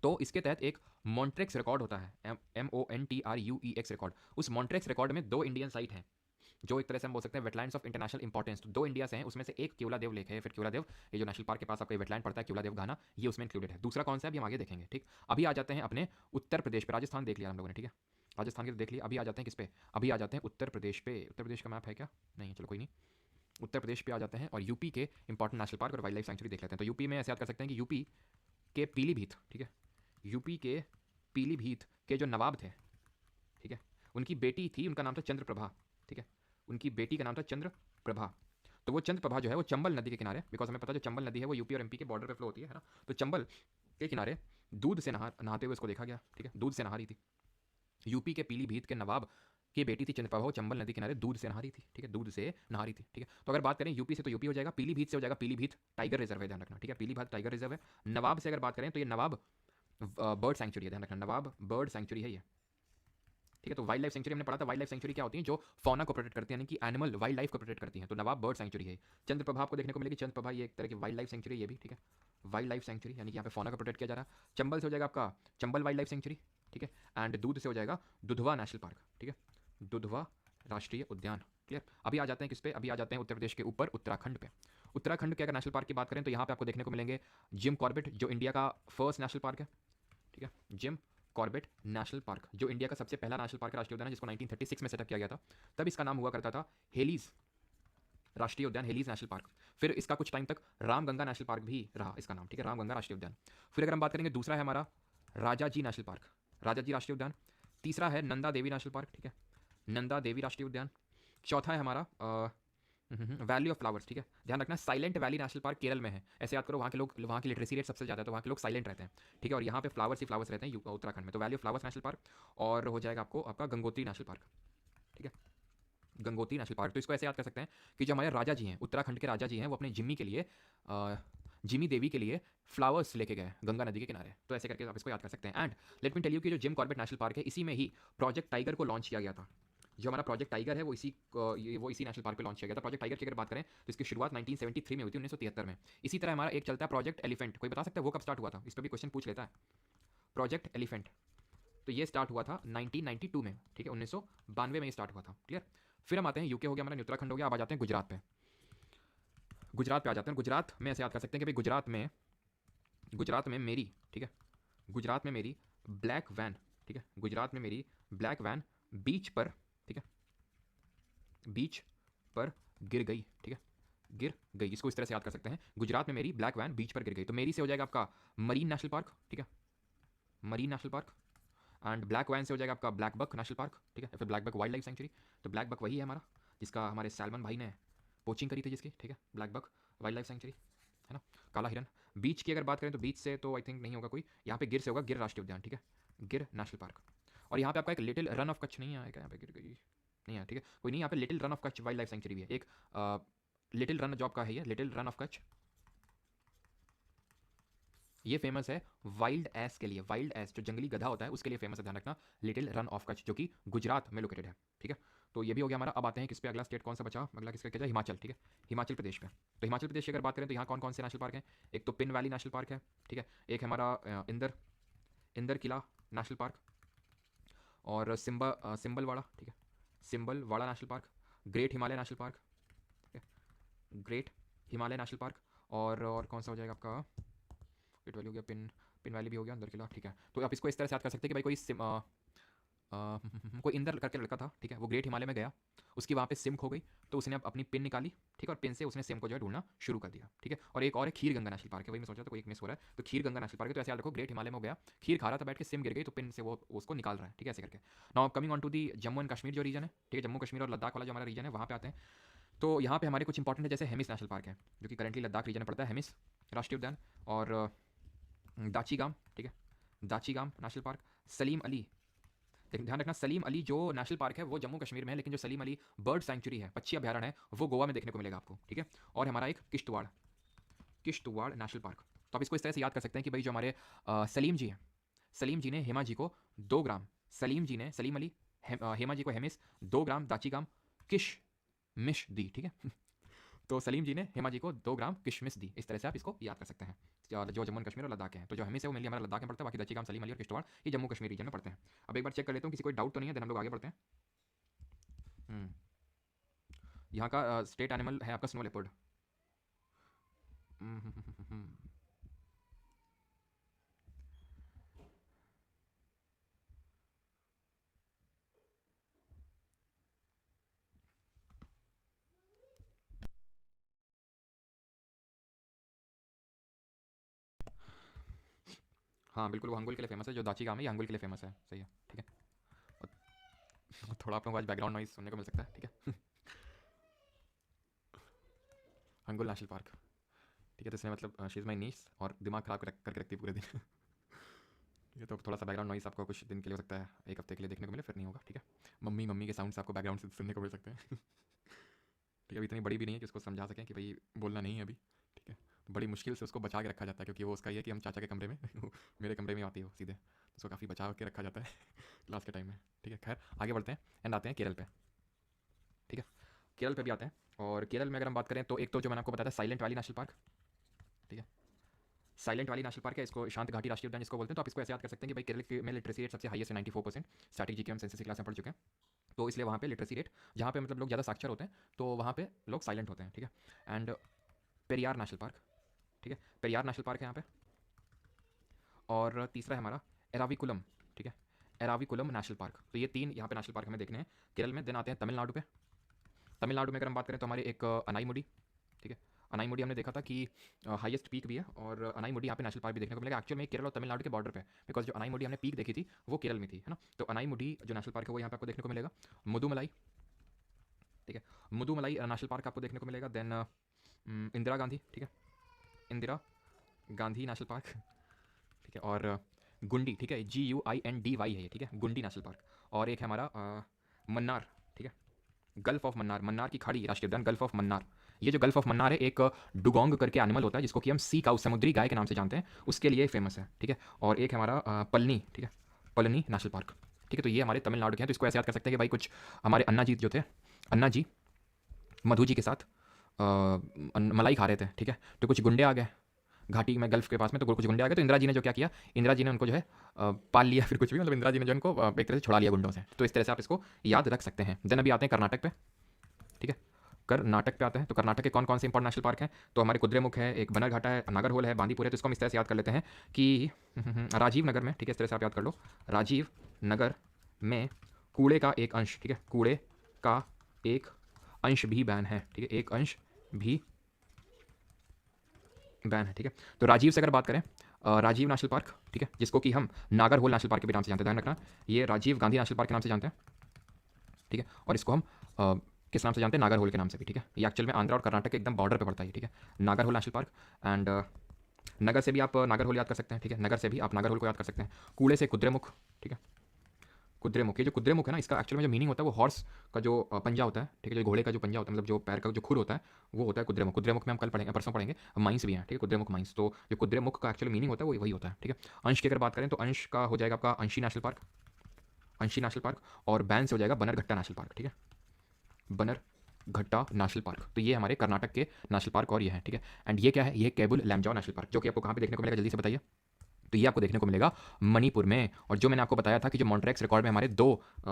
तो इसके तहत एक मॉन्ट्रेक्स रिकॉर्ड होता है, MONTRUEX रिकॉर्ड। उस मॉन्ट्रेक्स रिकॉर्ड में 2 इंडियन साइट हैं जो एक तरह से हम बोल सकते हैं वेटलैंड्स ऑफ इंटरनेशनल इंपॉर्टेंस। तो 2 इंडिया से हैं, उसमें से एक केवला देव लेक है, फिर केवला देव ये जो नेशनल पार्क के पास आपका वेटलैंड पड़ता है केवला देव घाना, ये उसमें इंक्लूडेड है। दूसरा कौन सा है अभी हम आगे देखेंगे, ठीक। अभी आ जाते हैं अपने उत्तर प्रदेश पे, राजस्थान देख लिया हम लोगों ने, ठीक है, राजस्थान के तो देख लिया। अभी आ जाते हैं किस पे, अभी आ जाते हैं उत्तर प्रदेश पे। उत्तर प्रदेश का मैप है क्या, नहीं, चलो कोई नहीं, उत्तर प्रदेश पे आ जाते हैं और यूपी के इंपॉर्टेंट नेशनल पार्क और वाइल्ड लाइफ सेंचुरी देख लेते हैं। तो यूपी में ऐसे याद कर सकते हैं कि यूपी के पीलीभीत, ठीक है, यूपी के पीलीभीत के जो नवाब थे, ठीक है, उनकी बेटी थी, उनका नाम था चंद्रप्रभा, ठीक है, उनकी बेटी का नाम था चंद्रप्रभा। तो वो चंद्रप्रभा जो है वो चंबल नदी के किनारे, बिकॉज हमें पता है जो चंबल नदी है वो यूपी और एमपी के बॉर्डर पे फ्लो होती है ना, तो चंबल के किनारे दूध से नहाते हुए उसको देखा गया, ठीक है, दूध से नहा रही थी। यूपी के पीलीभीत के नवाब की बेटी थी चंद्रप्रभा, वो चंबल नदी किनारे दूध से नहा रही थी, ठीक है, दूध से नहा रही थी, ठीक है। तो अगर बात करें यूपी से तो यूपी हो जाएगा, पीलीभीत से हो जाएगा पीलीभीत टाइगर रिजर्व है, ध्यान रखना, ठीक है, पीलीभीत टाइगर रिजर्व है। नवाब से अगर बात करें तो ये नवाब बर्ड सेंचुरी है, ध्यान रखना, नवाब बर्ड सेंचुरी है ये, ठीक है। तो वाइल्ड लाइफ सेंचुरी हमने पढ़ा था, वाइल्ड लाइफ सेंचुरी क्या होती है, जो फौना को प्रोटेक्ट करती है, यानी कि एनिमल वाइल्ड लाइफ को प्रोटेक्ट करती है। तो नवाब बर्ड सेंचुरी है। चंद्रप्रभा आपको देखने को मिलेगी, चंद्रप्रभा ये एक तरह की वाइल्ड लाइफ सेंचुरी ये भी, ठीक है, वाइल्ड लाइफ सेंचुरी, यानी कि यहाँ पे फौना को प्रोटेक्ट किया जा रहा है। चंबल से हो जाएगा आपका चंबल वाइल्ड लाइफ सेंचुरी, ठीक है। एंड दूध से हो जाएगा दुधवा नेशनल पार्क, ठीक है, दुधवा राष्ट्रीय उद्यान, क्लियर। अभी आ जाते हैं किस पे, अभी आ जाते हैं उत्तर प्रदेश के ऊपर उत्तराखंड पे। उत्तराखंड के अगर नेशनल पार्क की बात करें तो यहाँ पे आपको देखने को मिलेंगे जिम कॉर्बेट, जो इंडिया का फर्स्ट नेशनल पार्क है, ठीक है। जिम कॉर्बेट नेशनल पार्क जो इंडिया का सबसे पहला नेशनल पार्क राष्ट्रीय उद्यान है, जिसको 1936 में सेटअप किया गया था। तब इसका नाम हुआ करता था हेलीज राष्ट्रीय उद्यान, हेलीज नेशनल पार्क। फिर इसका कुछ टाइम तक रामगंगा नेशनल पार्क भी रहा इसका नाम, ठीक है, रामगंगा राष्ट्रीय उद्यान। फिर अगर हम बात करेंगे, दूसरा है हमारा राजा जी नेशनल पार्क, राजा जी राष्ट्रीय उद्यान। तीसरा है नंदा देवी नेशनल पार्क, ठीक है, नंदा देवी राष्ट्रीय उद्यान। चौथा है हमारा वैली ऑफ फ्लावर्स, ठीक है। ध्यान रखना silent valley national park Kerala में है, ऐसे याद करो, वहाँ के लोग, वहाँ की लिटरेसी रेट सबसे ज़्यादा है, तो वहाँ के लोग साइलेंट रहते हैं, ठीक है। और यहाँ पे फ्लावर्स ही फ्लावर्स रहते हैं उत्तराखंड में, तो valley of flowers national park. और हो जाएगा आपको आपका गंगोत्री नेशनल पार्क, ठीक है, गंगोत्री नेशनल पार्क। तो इसको ऐसे याद कर सकते हैं कि जो हमारे राजा जी हैं, उत्तराखंड के राजा जी हैं, वो अपने जिम्मी के लिए जिमी देवी के लिए फ्लावर्स लेके गए गंगा नदी के किनारे, तो ऐसे करके आप इसको याद कर सकते हैं। And let me tell you कि जो जिम कॉर्बेट नेशनल पार्क है, इसी में ही प्रोजेक्ट टाइगर को लॉन्च किया गया था। जो हमारा प्रोजेक्ट टाइगर है वो इसी नेशनल पार्क पे लॉन्च किया गया था। प्रोजेक्ट टाइगर की अगर बात करें तो इसकी शुरुआत 1973 में हुई थी, 1973 में। इसी तरह हमारा एक चलता है प्रोजेक्ट एलिफेंट, कोई बता सकता है वो कब स्टार्ट हुआ था? इस पर भी क्वेश्चन पूछ लेता है। प्रोजेक्ट एलिफेंट, तो ये स्टार्ट हुआ था 1992 में, ठीक है, 1992 में ये स्टार्ट हुआ था, क्लियर। फिर हम आते हैं, यूके हो गया हमारा, उत्तराखंड हो गया, अब आ जाते हैं गुजरात पे। गुजरात पे आ जाते हैं। गुजरात में ऐसे याद कर सकते हैं कि भाई गुजरात में मेरी, ठीक है, गुजरात में मेरी ब्लैक वैन, ठीक है, गुजरात में मेरी ब्लैक वैन बीच पर, ठीक है, बीच पर गिर गई, ठीक है, गिर गई, इसको इस तरह से याद कर सकते हैं, गुजरात में मेरी ब्लैक वैन बीच पर गिर गई। तो मेरी से हो जाएगा आपका मरीन नेशनल पार्क, ठीक है, marine national park. And black van से हो जाएगा आपका ब्लैक बक नेशनल पार्क, ठीक है, फिर black buck wildlife sanctuary. तो ब्लैक बक वही है हमारा जिसका हमारे सैल्मन भाई ने पोचिंग करी थी जिसकी, ठीक है, black buck wildlife sanctuary, है ना, काला हिरन। बीच की अगर बात करें तो बीच से तो आई थिंक नहीं होगा कोई, यहाँ पे गिर से होगा, गिर राष्ट्रीय उद्यान, ठीक है, गिर नेशनल पार्क। और यहाँ पे आपका एक लिटिल रन ऑफ कच्छ नहीं आएगा, यहाँ पे गिर गई नहीं है, ठीक है, कोई नहीं, यहाँ पे little Rann of Kutch wild life sanctuary भी है, एक लिटिल रन जॉब का है ये, लिटिल रन ऑफ कच्छ। ये फेमस है वाइल्ड एस के लिए, वाइल्ड एस जो जंगली गधा होता है उसके लिए फेमस है, ध्यान रखना, लिटिल रन ऑफ कच्छ, जो कि गुजरात में लोकेटेड है, ठीक है। तो ये भी हो गया हमारा। अब आते हैं किस पे, अगला स्टेट कौन सा बचा, अगला किसका क्या, हिमाचल, ठीक है, हिमाचल प्रदेश पे। तो हिमाचल प्रदेश की अगर बात करें तो यहाँ कौन कौन से नेशनल पार्क हैं? एक तो पिन वैली नेशनल पार्क है, ठीक है, एक हमारा इंदर किला नेशनल पार्क, और सिंबलवाड़ा, ठीक है, Simbalbara national park, great Himalaya national park, ठीक है, ग्रेट हिमालय नेशनल पार्क। और कौन सा हो जाएगा आपका, ग्रेट वैली हो गया, पिन वैली भी हो गया, अंदर किला, ठीक है। तो आप इसको इस तरह से याद कर सकते हैं कि भाई कोई इंदर करके लड़का था, ठीक है, वो ग्रेट हिमालय में गया, उसकी वहाँ पे सिम खो गई, तो उसने अपनी पिन निकाली, ठीक है, और पिन से उसने सिम को जो है ढूंढना शुरू कर दिया, ठीक है। और एक और है खीर गंगा नेशनल पार्क है, वही मैं सोचा था कोई एक मिस हो रहा है, तो खीर गंगा नेशनल पार्क है। तो ऐसे याद रखो, ग्रेट हिमालय में हो गया, खीर खा रहा था बैठ के, सिम गिर गई, तो पिन से वो उसको निकाल रहा है, ठीक है, ऐसे करके। Now coming on to the Jammu and Kashmir जो रीजन है, ठीक है, जम्मू कश्मीर और लद्दाख वाला जो हमारा रीजन है, वहाँ पे आते हैं। तो यहाँ पे हमारे कुछ इंपॉर्टेंट है, जैसे हेमिस नेशनल पार्क है, जो कि करंटली लद्दाख रीजन में पड़ता है, हेमिस राष्ट्रीय उद्यान। और दाचीगाम, ठीक है, दाचीगाम नेशनल पार्क। सलीम अली, लेकिन ध्यान रखना सलीम अली जो नेशनल पार्क है वो जम्मू कश्मीर में है, लेकिन जो सलीम अली बर्ड सेंचुरी है, पक्षी अभ्यारण्य है, वो गोवा में देखने को मिलेगा आपको, ठीक है। और हमारा एक किश्तवाड़ नेशनल पार्क। तो आप इसको इस तरह से याद कर सकते हैं कि भाई जो हमारे सलीम जी हैं, सलीम जी ने हेमा जी को 2 ग्राम, सलीम अली हेमा जी को हेमिस 2 ग्राम दाचीगाम किशमिश दी, ठीक है। तो सलीम जी ने हेमा जी को 2 ग्राम किशमिश दी, इस तरह से आप इसको याद कर सकते हैं, जो जम्मू एंड कश्मीर और लद्दाख के हैं। तो जो हेमिस है वो मेनली हमारा लद्दाख में पड़ता है, बाकी दाचीगाम, सलीम अली और किश्तवाड़ ये जम्मू कश्मीर रीजन में पड़ते हैं। अब एक बार चेक कर लेता हूँ किसी कोई डाउट तो नहीं है, देन हम लोग आगे बढ़ते हैं। यहाँ का स्टेट एनिमल है आपका स्नो लेपर्ड। हाँ बिल्कुल, वो हंगुल के लिए फेमस है, जो दाचीगाम है ये हंगुल के लिए फेमस है, सही है, ठीक है। और थोड़ा आप लोगों को आज बैकग्राउंड नॉइज सुनने को मिल सकता है, ठीक है। हंगुल नेशनल पार्क, ठीक है, तो इसने मतलब शी इज़ माई नीस और दिमाग खराब करके रखती है पूरे दिन। ठीक है, तो थोड़ा सा बैकग्राउंड नॉइस आपको कुछ दिन के लिए हो सकता है, एक हफ्ते के लिए देखने को मिले, फिर नहीं होगा, ठीक है। मम्मी के साउंड्स आपको बैकग्राउंड से सुनने को मिल सकते हैं। ठीक है, अभी इतनी बड़ी भी नहीं है कि उसको समझा सकें कि भाई बोलना नहीं है अभी, ठीक है। तो बड़ी मुश्किल से उसको बचा के रखा जाता है, क्योंकि वो उसका ये है कि हम चाचा के कमरे में मेरे कमरे में आती है वो सीधे, तो उसको काफ़ी बचा के रखा जाता है क्लास के टाइम में, ठीक है। खैर आगे बढ़ते हैं एंड आते हैं केरल पे, ठीक है, केरल पे भी आते हैं। और केरल में अगर हम बात करें तो एक तो जो मैंने आपको बताया था साइलेंट वैली नेशनल पार्क, ठीक है, साइलेंट वैली नेशनल पार्क है, इसको शांत घाटी राष्ट्रीय उद्यान जिसको बोलते हैं। तो आप इसको ऐसे याद कर सकते हैं कि भाई केरल में लिटरेसी रेट सबसे हाईएस्ट है, 94%। स्टैटिक जीके हम सेंसस क्लास में पढ़ चुके हैं, तो इसलिए वहाँ पे लिटरेसी रेट, जहाँ पे मतलब लोग ज़्यादा साक्षर होते हैं, तो वहाँ पे लोग साइलेंट होते हैं, ठीक है। एंड पेरियार नेशनल पार्क, ठीक है, पेरियार नेशनल पार्क है यहाँ पे। और तीसरा है हमारा एराविकुलम, ठीक है, एराविकुलम नेशनल पार्क। तो ये 3 यहाँ पे नेशनल पार्क हमें देखने हैं केरल में। देन आते हैं तमिलनाडु पे। तमिलनाडु में अगर हम बात करें तो हमारे एक अनाईमुडी, ठीक है, अनाईमुडी हमने देखा था कि हाईएस्ट पीक भी है, और अनाईमुडी यहाँ पे नेशनल पार्क भी देखने को मिलेगा एक्चुअल में केरल और तमिलनाडु के बॉर्डर पे, बिकॉज जो अनाईमुडी हमने पीक देखी थी वो केरल में थी, है ना। तो अनाईमुडी जो नेशनल पार्क है वो यहाँ पे आपको देखने को मिलेगा। मुदुमलाई, ठीक है, मुदुमलाई नेशनल पार्क आपको देखने को मिलेगा। देन इंदिरा गांधी, ठीक है, इंदिरा गांधी नेशनल पार्क, ठीक है, और गुंडी, ठीक है, GUINDY है ये, ठीक है, गुंडी नेशनल पार्क। और एक है हमारा मन्नार, ठीक है, गल्फ ऑफ मन्नार, मन्नार की खाड़ी राष्ट्रीय उद्यान गल्फ ऑफ मन्नार। ये जो गल्फ ऑफ मन्नार है एक डुगोंग करके एनिमल होता है जिसको कि हम सी काउ, समुद्री गाय के नाम से जानते हैं, उसके लिए फेमस है, ठीक है। और एक है हमारा पलनी, ठीक है, पलनी नेशनल पार्क, ठीक है। तो ये हमारे तमिलनाडु के हैं। तो इसको ऐसे याद कर सकते हैं कि भाई कुछ हमारे अन्ना जी जो थे, अन्ना जी मधु जी के साथ मलाई खा रहे थे, ठीक है, तो कुछ गुंडे आ गए घाटी में गल्फ के पास में, तो कुछ गुंडे आ गए, तो इंदिरा जी ने जो क्या किया, इंदिरा जी ने उनको जो है पाल लिया, फिर कुछ भी, मतलब इंदिरा जी ने जो उनको एक तरह से छुड़ा लिया गुंडों से। तो इस तरह से आप इसको याद रख सकते हैं। देन अभी आते हैं कर्नाटक पे, ठीक है, कर्नाटक पे आते हैं। तो कर्नाटक के कौन कौन से इंपॉर्टेंट नेशनल पार्क हैं, तो हमारे कुद्रेमुख है, एक बनरघाटा है, नागरहोल है, बांदीपुर है। तो इसको हम इस तरह से याद कर लेते हैं कि राजीव नगर में, ठीक है, इस तरह से आप याद कर लो, राजीव नगर में कूड़े का एक अंश, ठीक है, कूड़े का एक अंश भी बैन है, ठीक है, एक अंश भी बैन है, ठीक है। तो राजीव से अगर बात करें, राजीव नेशनल पार्क, ठीक है, जिसको कि हम नागरहोल नेशनल पार्क के भी नाम से जानते हैं, ध्यान रखना, ये राजीव गांधी नेशनल पार्क के नाम से जानते हैं, ठीक है। और इसको हम किस नाम से जानते हैं, नागरहोल के नाम से भी, ठीक है। ये एक्चुअल में आंध्र और कर्नाटक के एकदम बॉर्डर पे पड़ता है, ठीक है, नागरहोल नेशनल पार्क। एंड नगर से भी आप नागरहोल याद कर सकते हैं, ठीक है, नगर से भी आप नागरहोल को याद कर सकते हैं। कूड़े से कुद्रेमुख, ठीक है, कुद्रेमुख। ये जो कुद्रेमुख है ना, इसका एक्चुअल में जो मीनिंग होता है वो हॉर्स का जो पंजा होता है, ठीक है, जो घोड़े का जो पंजा होता है, मतलब जो पैर का जो खुर होता है वो होता है कुद्रेमुख। कुद्रेमुख में हम कल पढ़ेंगे, परसों पढ़ेंगे, माइंस भी हैं, ठीक है, कुद्रेमुख माइंस। तो जो कुद्रेमुख का एक्चुअल मीनिंग होता है वो वही होता है, ठीक है। अंश की अगर बात करें तो अंश का हो जाएगा आपका अंशी नेशनल पार्क, अंशी नेशनल पार्क। और बैन से हो जाएगा बनरघट्टा नेशनल पार्क, ठीक है, बनरघट्टा नेशनल पार्क। तो ये हमारे कर्नाटक के नेशनल पार्क और ये है, ठीक है। एंड ये क्या है, ये केबुल लैमजाओ नेशनल पार्क, जो कि आपको कहाँ पे देखने को मिलेगा, जल्दी से बताइए। तो ये आपको देखने को मिलेगा मणिपुर में। और जो मैंने आपको बताया था कि जो मॉन्ट्रेक्स रिकॉर्ड में हमारे 2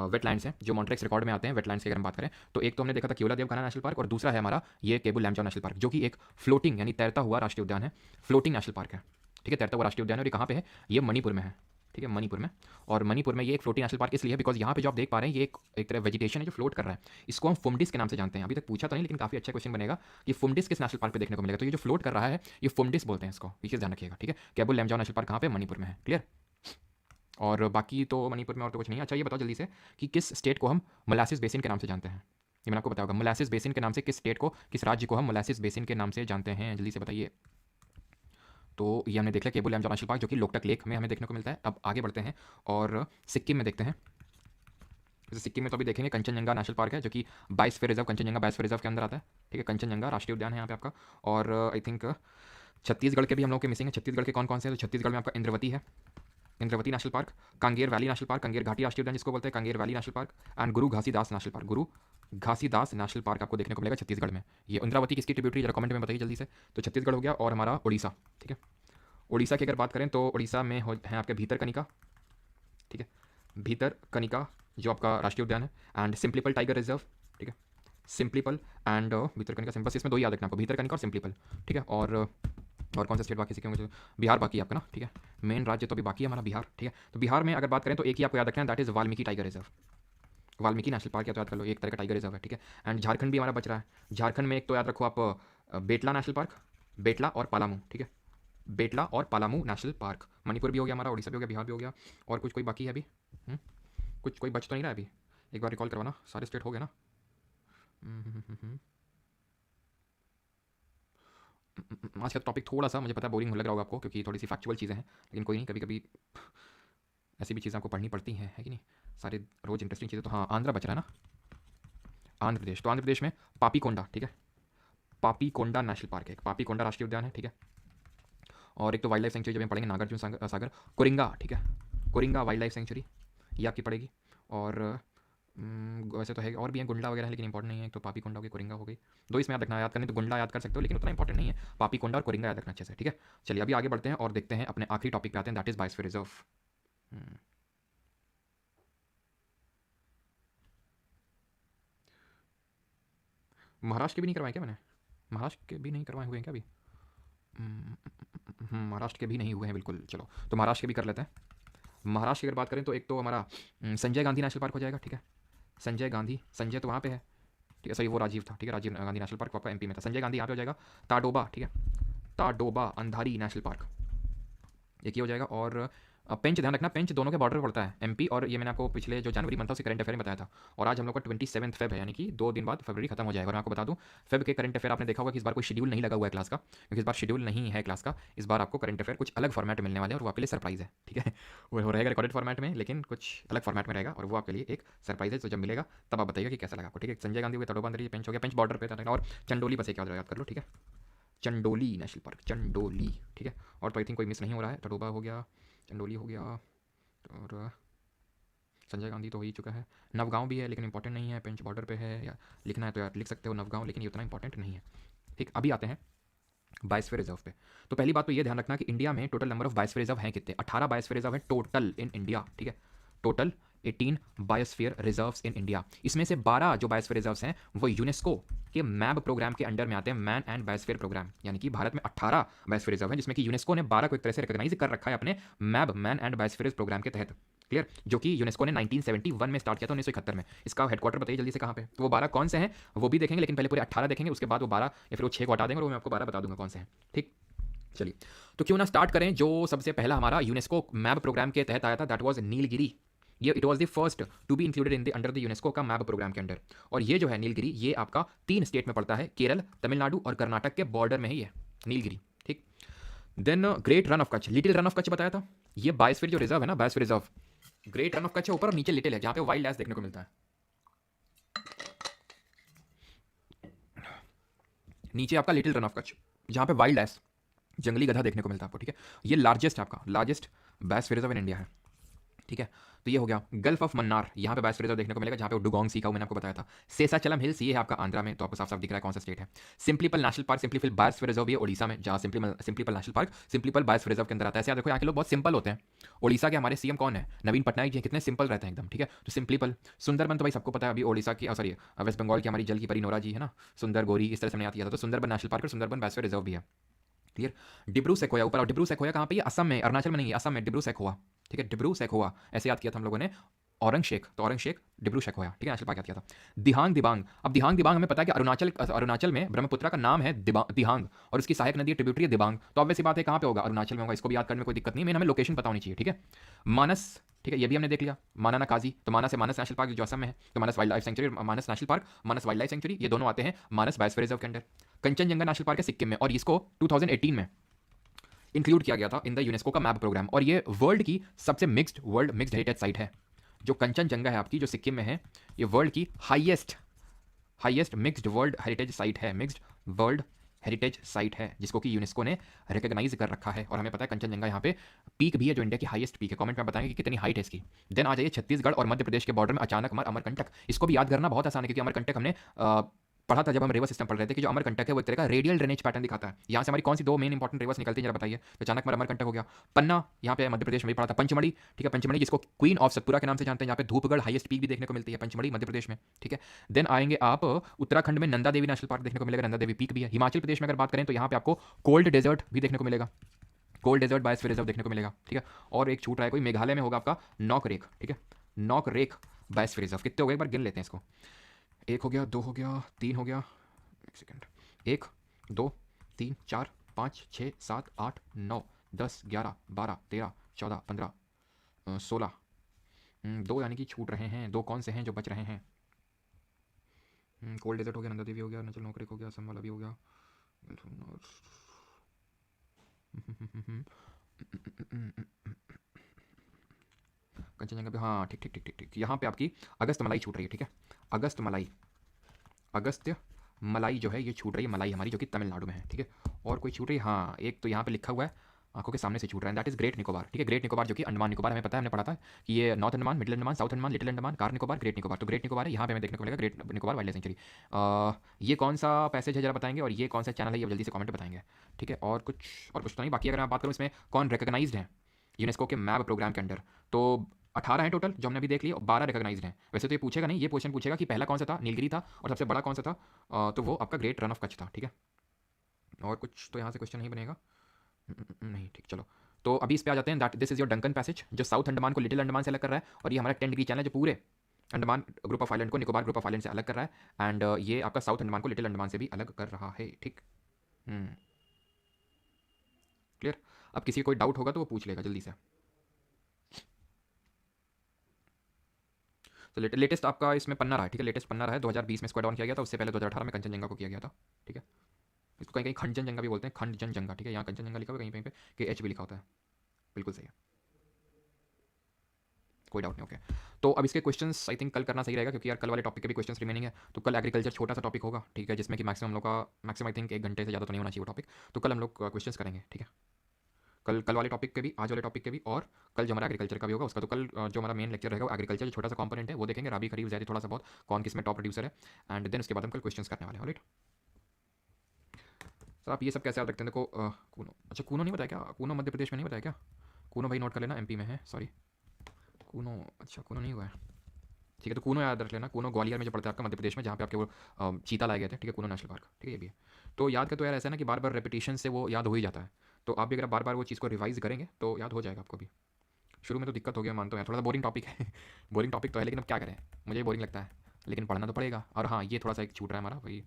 वेटलैंड्स हैं जो मॉन्ट्रेक्स रिकॉर्ड में आते हैं, वेटलैंड्स की अगर हम बात करें, तो एक तो हमने देखा था केवलादेव खाना नेशनल पार्क, और दूसरा है हमारा ये केबुल लैमजाओ नेशनल पार्क, जो कि एक फ्लोटिंग यानी तैरता हुआ राष्ट्रीय उद्यान है, फ्लोटिंग नेशनल पार्क है, ठीक है, तैरता हुआ राष्ट्रीय उद्यान है। और ये कहाँ पे है, ये मणिपुर में है, ठीक है, मणिपुर में। और मणिपुर में ये एक फ्लोटिंग नेशनल पार्क इसलिए है बिकॉज यहाँ पे जो आप देख पा रहे हैं ये एक तरह वेजिटेशन है जो फ्लोट कर रहा है। इसको हम फुमडिस के नाम से जानते हैं। अभी तक पूछा तो नहीं, लेकिन काफी अच्छा क्वेश्चन बनेगा कि फुमडिस किस नेशनल पार्क पे देखने को मिलेगा। तो ये जो फ्लोट कर रहा है ये फुमडिस बोलते हैं इसको, ये चीज़ ध्यान रखिएगा, ठीक है। केबुल लैमजाओ नेशनल पार्क कहाँ पे, मणिपुर में है, क्लियर। और बाकी तो मणिपुर में और तो कुछ नहीं है। अच्छा ये बताओ जल्दी से कि किस स्टेट को हम मोलासिस बेसिन के नाम से जानते हैं, ये मैंने आपको बताया होगा। मोलासिस बेसिन के नाम से किस स्टेट को, किस राज्य को हम मोलासिस बेसिन के नाम से जानते हैं, जल्दी से बताइए। तो ये हमने देख लिया केबुल लैमजाओ नेशनल पार्क, जो कि लोकटक लेक में हमें देखने को मिलता है। अब आगे बढ़ते हैं और सिक्किम में देखते हैं। जैसे सिक्किम में तो अभी देखेंगे कंचनजंगा नेशनल पार्क है, जो कि biosphere reserve, Kanchenjunga biosphere reserve के अंदर आता है, ठीक है, कंचनजंगा राष्ट्रीय उद्यान है यहाँ पे आपका। और आई थिंक छत्तीसगढ़ के भी हम लोग के मिसिंग है। छत्तीसगढ़ के कौन कौन से हैं, तो छत्तीसगढ़ में आपका इंद्रवती है, Indravati national park, Kanger valley national park, Kanger घाटी राष्ट्रीय उद्यान जिसको बोलते हैं, Kanger valley national park. And Guru Ghasidas national park, Guru Ghasidas national park आपको देखने को मिलेगा छत्तीसगढ़ में। ये इंद्रावती किसकी ट्रिब्यूटरी, जरा कमेंट में बताइए जल्दी से। तो छत्तीसगढ़ हो गया। और हमारा उड़ीसा, ठीक है, उड़ीसा की अगर बात करें तो उड़ीसा में है आपके भीतरकनिका, ठीक है, भीतरकनिका जो आपका राष्ट्रीय उद्यान है। एंड सिंप्लीपल टाइगर रिजर्व, ठीक है, सिंप्लीपल एंड भीतरकनिका, सिंपल, इसमें 2 ही याद रखना आपको, भीतरकनिका और सिंप्लीपल, ठीक है। और कौन सा स्टेट बाकी सीखे मुझे, बिहार बाकी है आपका ना, ठीक है, मेन राज्य तो अभी बाकी है हमारा बिहार, ठीक है। तो बिहार में अगर बात करें तो एक ही आपको याद रखना है, that is Valmiki tiger reserve, Valmiki national park या तो याद कर लो, एक तरह का टाइगर रिजर्व है, ठीक है। एंड झारखंड भी हमारा बच रहा है। झारखंड में एक तो याद रखो आप बेटला नेशनल पार्क, बेटला और पालामू, ठीक है, बेटला और पालामू नेशनल पार्क। मणिपुर भी हो गया हमारा, उड़ीसा भी हो गया, बिहार भी हो गया। और कुछ कोई बाकी है अभी, कुछ कोई बच तो नहीं रहा है अभी, एक बार रिकॉल करवाना, सारे स्टेट हो गए ना। आज का टॉपिक थोड़ा सा मुझे पता है बोरिंग लग रहा होगा आपको, क्योंकि थोड़ी सी फैक्चुअल चीज़ें हैं, लेकिन कोई नहीं, कभी कभी ऐसी भी चीज़ें आपको पढ़नी पड़ती हैं, है कि नहीं, सारे रोज़ इंटरेस्टिंग चीज़ें। तो हाँ, आंध्र बच रहा है ना, आंध्र प्रदेश। तो आंध्र प्रदेश में पापीकोंडा, ठीक है, पापीकोंडा नेशनल पार्क है, पापीकोंडा राष्ट्रीय उद्यान है, ठीक है। और एक तो वाइल्ड लाइफ सेंचुरी जब हम पढ़ेंगे नागार्जुन सागर, कोरिंगा, ठीक है, कोरिंगा वाइल्ड लाइफ सेंचुरी, ये आपकी पड़ेगी। और वैसे तो है और भी हैं, गुंडला वगैरह है, लेकिन इंपॉर्टेंट नहीं है। एक तो पापीकोंडा हो गई, कोरिंगा हो गई, 2 इसमें याद रखना, याद करनी तो गुंडला याद कर सकते हो, लेकिन उतना इंपॉर्टेंट नहीं है। पापीकोंडा और कोरिंगा याद रखना अच्छे से, ठीक है। चलिए अभी आगे बढ़ते हैं और देखते हैं अपने आखिरी टॉपिक पे आते हैं, that is biosphere reserve. Maharashtra के भी नहीं करवाए क्या मैंने, महाराष्ट्र के भी नहीं करवाए हुए हैं क्या अभी? महाराष्ट्र के भी नहीं हुए हैं बिल्कुल। चलो तो महाराष्ट्र के भी कर लेते हैं। महाराष्ट्र की अगर बात करें तो एक तो हमारा संजय गांधी नेशनल पार्क हो जाएगा, ठीक है। संजय गांधी, संजय तो वहाँ पे है, ठीक है, सही वो राजीव था, ठीक है, राजीव गांधी नेशनल पार्क आपका एमपी में था। संजय गांधी यहाँ पे हो जाएगा। ताडोबा, ठीक है, ताडोबा अंधारी नेशनल पार्क, एक ये हो जाएगा। और पेंच ध्यान रखना, पेंच दोनों के बॉर्डर पर पड़ता है एमपी, और ये मैंने आपको पिछले जो जनवरी मंथ था उसके करंट अफेयर में बताया था। और आज हम लोग का 27 फेब है, यानी कि 2 दिन बाद फरवरी खत्म हो जाएगा। और मैं आपको बता दूं, फेब के करंट अफेयर आपने देखा होगा कि इस बार कोई शेड्यूल नहीं लगा हुआ है क्लास का, क्योंकि इस बार शेड्यूल नहीं है क्लास का। इस बार आपको करंट अफेयर कुछ अलग फॉर्मेट मिलने वाले हैं, और वो आपके लिए सरप्राइज है, ठीक है। वो रहेगा रिकॉर्डेड फॉर्मेट में, लेकिन कुछ अलग फॉर्मेट में रहेगा, और वो आपके लिए एक सरप्राइज है। तो जब मिलेगा तब आप बताइएगा कि कैसा लगा आपको, ठीक है। संजय गांधी हुए, तड़ोबा अंदर, पेंच हो गया, पेंच बॉर्डर पे था, और चंडोली बस एक याद कर लो, ठीक है, चंडोली नेशनल पार्क, चंडोली, ठीक है। और तो आई थिंक कोई मिस नहीं हो रहा है। तड़ोबा हो गया, चंडोली हो गया, और संजय गांधी तो हो ही चुका है। नवगांव भी है, लेकिन इंपॉर्टेंट नहीं है, पेंच बॉर्डर पे है, या लिखना है तो यार लिख सकते हो नवगांव, लेकिन ये उतना इंपॉर्टेंट नहीं है, ठीक। अभी आते हैं बायोस्फीयर रिजर्व पे। तो पहली बात तो ये ध्यान रखना कि इंडिया में total number of biosphere reserve हैं कितने? 18 बायोस्फीयर रिजर्व है टोटल इन इंडिया, ठीक है। Total 18 biosphere reserves in India. इसमें से 12 जो बायोस्फीयर रिजर्व्स हैं वो यूनेस्को के मैब प्रोग्राम के अंडर में आते हैं, मैन एंड बायोस्फीयर प्रोग्राम। यानी कि भारत में 18 बायोस्फीयर रिजर्व हैं, जिसमें कि यूनेस्को ने 12 को एक तरह से रिकॉग्नाइज कर रखा है अपने मैब, मैन एंड बायोस्फीयर प्रोग्राम के तहत, क्लियर। जो कि यूनेस्को ने 1971 में स्टार्ट किया था, 1971 में। इसका हेडक्वार्टर बताइए जल्दी से कहाँ पे? तो वो 12 कौन से हैं वो भी देखेंगे, लेकिन पहले पूरे 18 देखेंगे, उसके बाद वो 12 या फिर वो 6 को हटा देंगे, और वो मैं आपको 12 बता दूंगा कौन से हैं, ठीक। चलिए, तो क्यों ना स्टार्ट करें। जो सबसे पहला हमारा यूनेस्को मैप प्रोग्राम के तहत आया था, दैट वाज नीलगिरी। ये it was the first to be included in the under the UNESCO का मैप प्रोग्राम के अंडर। और ये जो है नीलगिरी, ये आपका 3 स्टेट में पड़ता है, केरल, तमिलनाडु और कर्नाटक के बॉर्डर में ही है नीलगिरी, ठीक। Then great Rann of Kutch, little Rann of Kutch बताया था। ये बायोस्फीयर जो रिजर्व है ना, biosphere reserve, great Rann of Kutch ऊपर और नीचे लिटिल है, जहां पे वाइल्ड लाइफ देखने को मिलता है। नीचे आपका लिटिल रन ऑफ कच्छ, जहां पे वाइल्ड लाइफ, जंगली गधा देखने को मिलता है आपको, ठीक है। ये लार्जेस्ट आपका largest biosphere reserve in India है, ठीक है। तो ये हो गया गल्फ ऑफ मन्नार, यहाँ पे बायोस्फीयर रिजर्व देखने को मिलेगा, जहाँ पे डुगोंग सी का मैंने आपको बताया था। शेषाचलम हिल्स, ये है आपका आंध्रा में, तो आपको साफ साफ दिख रहा है कौन सा स्टेट है। सिंपलीपल नेशनल पार्क, सिंपलीपल बायोस्फीयर रिजर्व ये ओडिशा में, जहाँ सिंपलीपल नेशनल पार्क सिंपलीपल बायोस्फीयर रिजर्व के अंदर आता है। ऐसे देखो यहाँ के लोग बहुत सिंपल होते हैं। ओडिशा के हमारे सीएम कौन है? नवीन पटनायक जी, कितने सिंपल रहते हैं एकदम, ठीक है। तो सिंपलीपल। सुंदरबन तो भाई सबको पता है, अभी ओडिशा की, सॉरी वेस्ट बंगाल की हमारी जल की परी नोरा जी है ना, सुंदर गोरी, इस तरह से हमने याद किया था। तो सुंदरबन नेशनल पार्क और सुंदरबन बायोस्फीयर रिजर्व भी है, क्लियर। डिब्रू सेखोया ऊपर, और डिब्रू सेखोया कहाँ पे? ये असम में, अरुणाचल में नहीं है, असम में डिब्रू सेखोआ, ठीक है। डिब्रू सेखोआ ऐसे याद किया था हम लोगों ने। औरंग शेख, तो औरंग शेख डिब्रू सेखोया, ठीक है, नेशनल पार्क याद किया था। दिहांग दिबांग, अब दिहांग दिबांग हमें पता है कि अरुणाचल में ब्रह्मपुत्रा का नाम है दिहांग, और इसकी सहायक नदी ट्रिब्यूटरी है दिबांग। तो अब वैसी बात है कहाँ पे होगा? अरुणाचल में होगा। इसको भी याद करने में कोई दिक्कत नहीं, मेन हमें लोकेशन पता होनी चाहिए, ठीक है। मानस, ठीक है, ये भी हमने देख लिया। मानाना काजी, तो मानस है, मानस नेशनल पार्क जो असम में है, तो मानस वाइल्ड लाइफ सेंचुरी, मानस नेशनल पार्क, मानस वाइल्ड लाइफ सेंचुरी, ये दोनों आते हैं मानस बायोस्फीयर रिजर्व के अंडर। कंचनजंगा नेशनल पार्क है सिक्किम में, और इसको 2018 में इंक्लूड किया गया था इन द यूनेस्को का मैप प्रोग्राम। और ये वर्ल्ड की सबसे वर्ल्ड मिक्स्ड हेरिटेज साइट है। जो कंचनजंगा है आपकी, जो सिक्किम में है, ये वर्ल्ड की highest mixed world heritage site है, मिक्स्ड वर्ल्ड हेरिटेज साइट है, जिसको कि यूनेस्को ने रिकॉग्नाइज कर रखा है। और हमें पता है कंचनजंगा यहाँ पे पीक भी है, जो इंडिया की हाईएस्ट पीक है। कमेंट में बताएंगे कि कितनी हाइट है इसकी। देन आ जाइए छत्तीसगढ़ और मध्य प्रदेश के बॉर्डर में अचानक अमरकंटक। इसको भी याद करना बहुत आसान है, क्योंकि अमरकंटक हमने पढ़ा था जब हम रिवर सिस्टम पढ़ रहे थे, कि जो अमरकंटक है वो एक तरह का रेडियल ड्रेनेज पैटर्न दिखाता है। यहाँ से हमारी कौन सी 2 मेन इंपॉर्टेंट रिवर्स निकलती है जरा बताइए। तो अचानक अमरकंटक हो गया। पन्ना यहाँ पे मध्य प्रदेश में भी पढ़ा था। पंचमढ़ी, ठीक है, पंचमढ़ी जिसको क्वीन ऑफ सतपुरा के नाम से जानते हैं, यहाँ पे धूपगढ़ हाईएस्ट पीक भी देखने को मिलती है, पंचमढ़ी मध्य प्रदेश में, ठीक है। देन आएंगे आप उत्तराखंड में, नंदा देवी नेशनल पार्क देखने को मिलेगा, नंदा देवी पीक भी है। हिमाचल प्रदेश में अगर बात करें तो यहाँ पे आपको कोल्ड डेजर्ट भी देखने को मिलेगा, कोल्ड डेजर्ट बायोस्फीयर रिजर्व देखने को मिलेगा, ठीक है। और एक छूट रहा है कोई, मेघालय में होगा आपका नॉकरेक, ठीक है, नॉकरेक बायोस्फीयर रिजर्व। कितने हो गए एक बार गिन लेते हैं इसको। 1 हो गया, 2 हो गया, 3 हो गया, एक सेकेंड, 1 2 3 4 5 6 7 8 9 10 11 12 13 14 15 16, 2 यानी कि छूट रहे हैं। 2 कौन से हैं जो बच रहे हैं? कोल्ड डेजर्ट हो गया, नंदा देवी हो गया, अरुणाचल नौकरी हो गया, असम वाला भी हो गया, कंचनजंगा भी, हाँ ठीक ठीक ठीक ठीक ठीक। यहाँ पे आपकी अगस्त मलाई छूट रही है, ठीक है। अगस्त मलाई जो है ये छूट रही है, मलाई हमारी, जो कि तमिलनाडु में है, ठीक है। और कोई छूट रही है? हाँ, एक तो यहाँ पे लिखा हुआ है, आंखों के सामने से छूट रहा है, दैट इज ग्रेट निकोबार, ठीक है। ग्रेट निकोबार जो कि अंडमान निकोबार, हमें पता है, हमने पढ़ा था कि ये north Andaman, middle Andaman, south Andaman, little Andaman, car Nicobar, great Nicobar. तो ग्रेट निकोबार है, यहाँ पे हमें देखने को मिलेगा great Nicobar wild life sanctuary. ये कौन सा पैसेज है जरा बताएंगे, और ये कौन सा चैनल है ये जल्दी से कमेंट में बताएंगे, ठीक है। और कुछ तो नहीं बाकी। अगर मैं बात करूँ इसमें कौन रिकॉग्नाइज्ड है यूनेस्को के मैप प्रोग्राम के अंडर, तो 18 हैं टोटल जो हमने अभी देख लिया, 12 रिकॉग्नाइज्ड हैं। वैसे तो ये पूछेगा नहीं, ये क्वेश्चन पूछेगा कि पहला कौन सा था, नीलगिरी था, और सबसे बड़ा कौन सा था, तो वो आपका ग्रेट रन ऑफ कच्छ था, ठीक है। और कुछ तो यहाँ से क्वेश्चन नहीं बनेगा। नहीं, ठीक, चलो। तो अभी इस पे आ जाते हैं। That this is your Duncan passage, जो साउथ अंडमान को लिटिल अंडमान से अलग कर रहा है, और ये हमारा 10 डिग्री चैनल है जो पूरे अंडमान ग्रुप ऑफ आइलैंड को निकोबार ग्रुप ऑफ आइलैंड से अलग कर रहा है। एंड ये आपका साउथ अंडमान को लिटिल अंडमान से भी अलग कर रहा है, ठीक। क्लियर। अब किसी को कोई डाउट होगा तो वो पूछ लेगा जल्दी से। तो लेटेस्ट आपका इसमें पन्ना रहा है, ठीक है। लेटेस्ट पन्ना रहा है, 2020 में स्क्वाड ऑन किया गया था, उससे पहले 2018 में कंचनजंगा को किया गया था, ठीक है। इसको कहीं कहीं खंडजंगा भी बोलते हैं, खंडजंगा, ठीक है। यहाँ कंचनजंगा लिखा हुआ है, कहीं कहीं पे KH भी लिखा होता है। बिल्कुल सही है, कोई डाउट नहीं, ओके। तो अब इसके क्वेश्चंस आई थिंक कल करना सही रहेगा, क्योंकि यार कल वाले टॉपिक के भी क्वेश्चंस रिमेनिंग है। तो कल एग्रीकल्चर छोटा सा टॉपिक होगा, ठीक है, जिसमें कि मैक्सिमम हम लोग का मैक्सिमम आई थिंक 1 घंटे से ज़्यादा तो नहीं होना चाहिए वो टॉपिक। तो कल हम लोग क्वेश्चंस करेंगे, ठीक है। कल वाले टॉपिक के भी, आज वाले टॉपिक के भी, और कल जो हमारा एग्रीकल्चर का भी होगा उसका। तो कल जो हमारा मेन लेक्चर रहेगा वो एग्रीकल्चर जो छोटा सा कंपोनेंट है वो देखेंगे, राबी खरीफ ज़्यादा थोड़ा सा बहुत, कौन किस में टॉप प्रोड्यूसर है। एंड देन उसके बाद हम कल क्वेश्चंस करने वाले हैं, राइट। सर आप ये सब कैसे याद रखते हैं? देखो कूनो, अच्छा कूनो नहीं बताया क्या? कूनो मध्य प्रदेश में नहीं बताया क्या? कूनो भाई नोट कर लेना, MP में है, सॉरी। कूनो, अच्छा कूनो नहीं हुआ है, ठीक है। तो कूनो याद रख लेना, कूनो ग्वालियर में जो पड़ता है आपका मध्य प्रदेश में, जहाँ पे आपके वो चीता लाए गए थे, ठीक है, कूनो नेशनल पार्क, ठीक है, ये भी है। तो याद कर, तो यार ऐसा है ना कि बार बार रेपिटेशन से वो याद हो ही जाता है। तो आप भी अगर बार बार वो चीज़ को रिवाइज करेंगे तो याद हो जाएगा आपको भी। शुरू में तो दिक्कत हो गया, मानता हूँ यार, थोड़ा सा बोरिंग टॉपिक है बोरिंग टॉपिक तो है, लेकिन अब क्या करें, मुझे बोरिंग लगता है, लेकिन पढ़ना तो पड़ेगा। और हाँ, ये थोड़ा सा एक छूट रहा है हमारा भाई।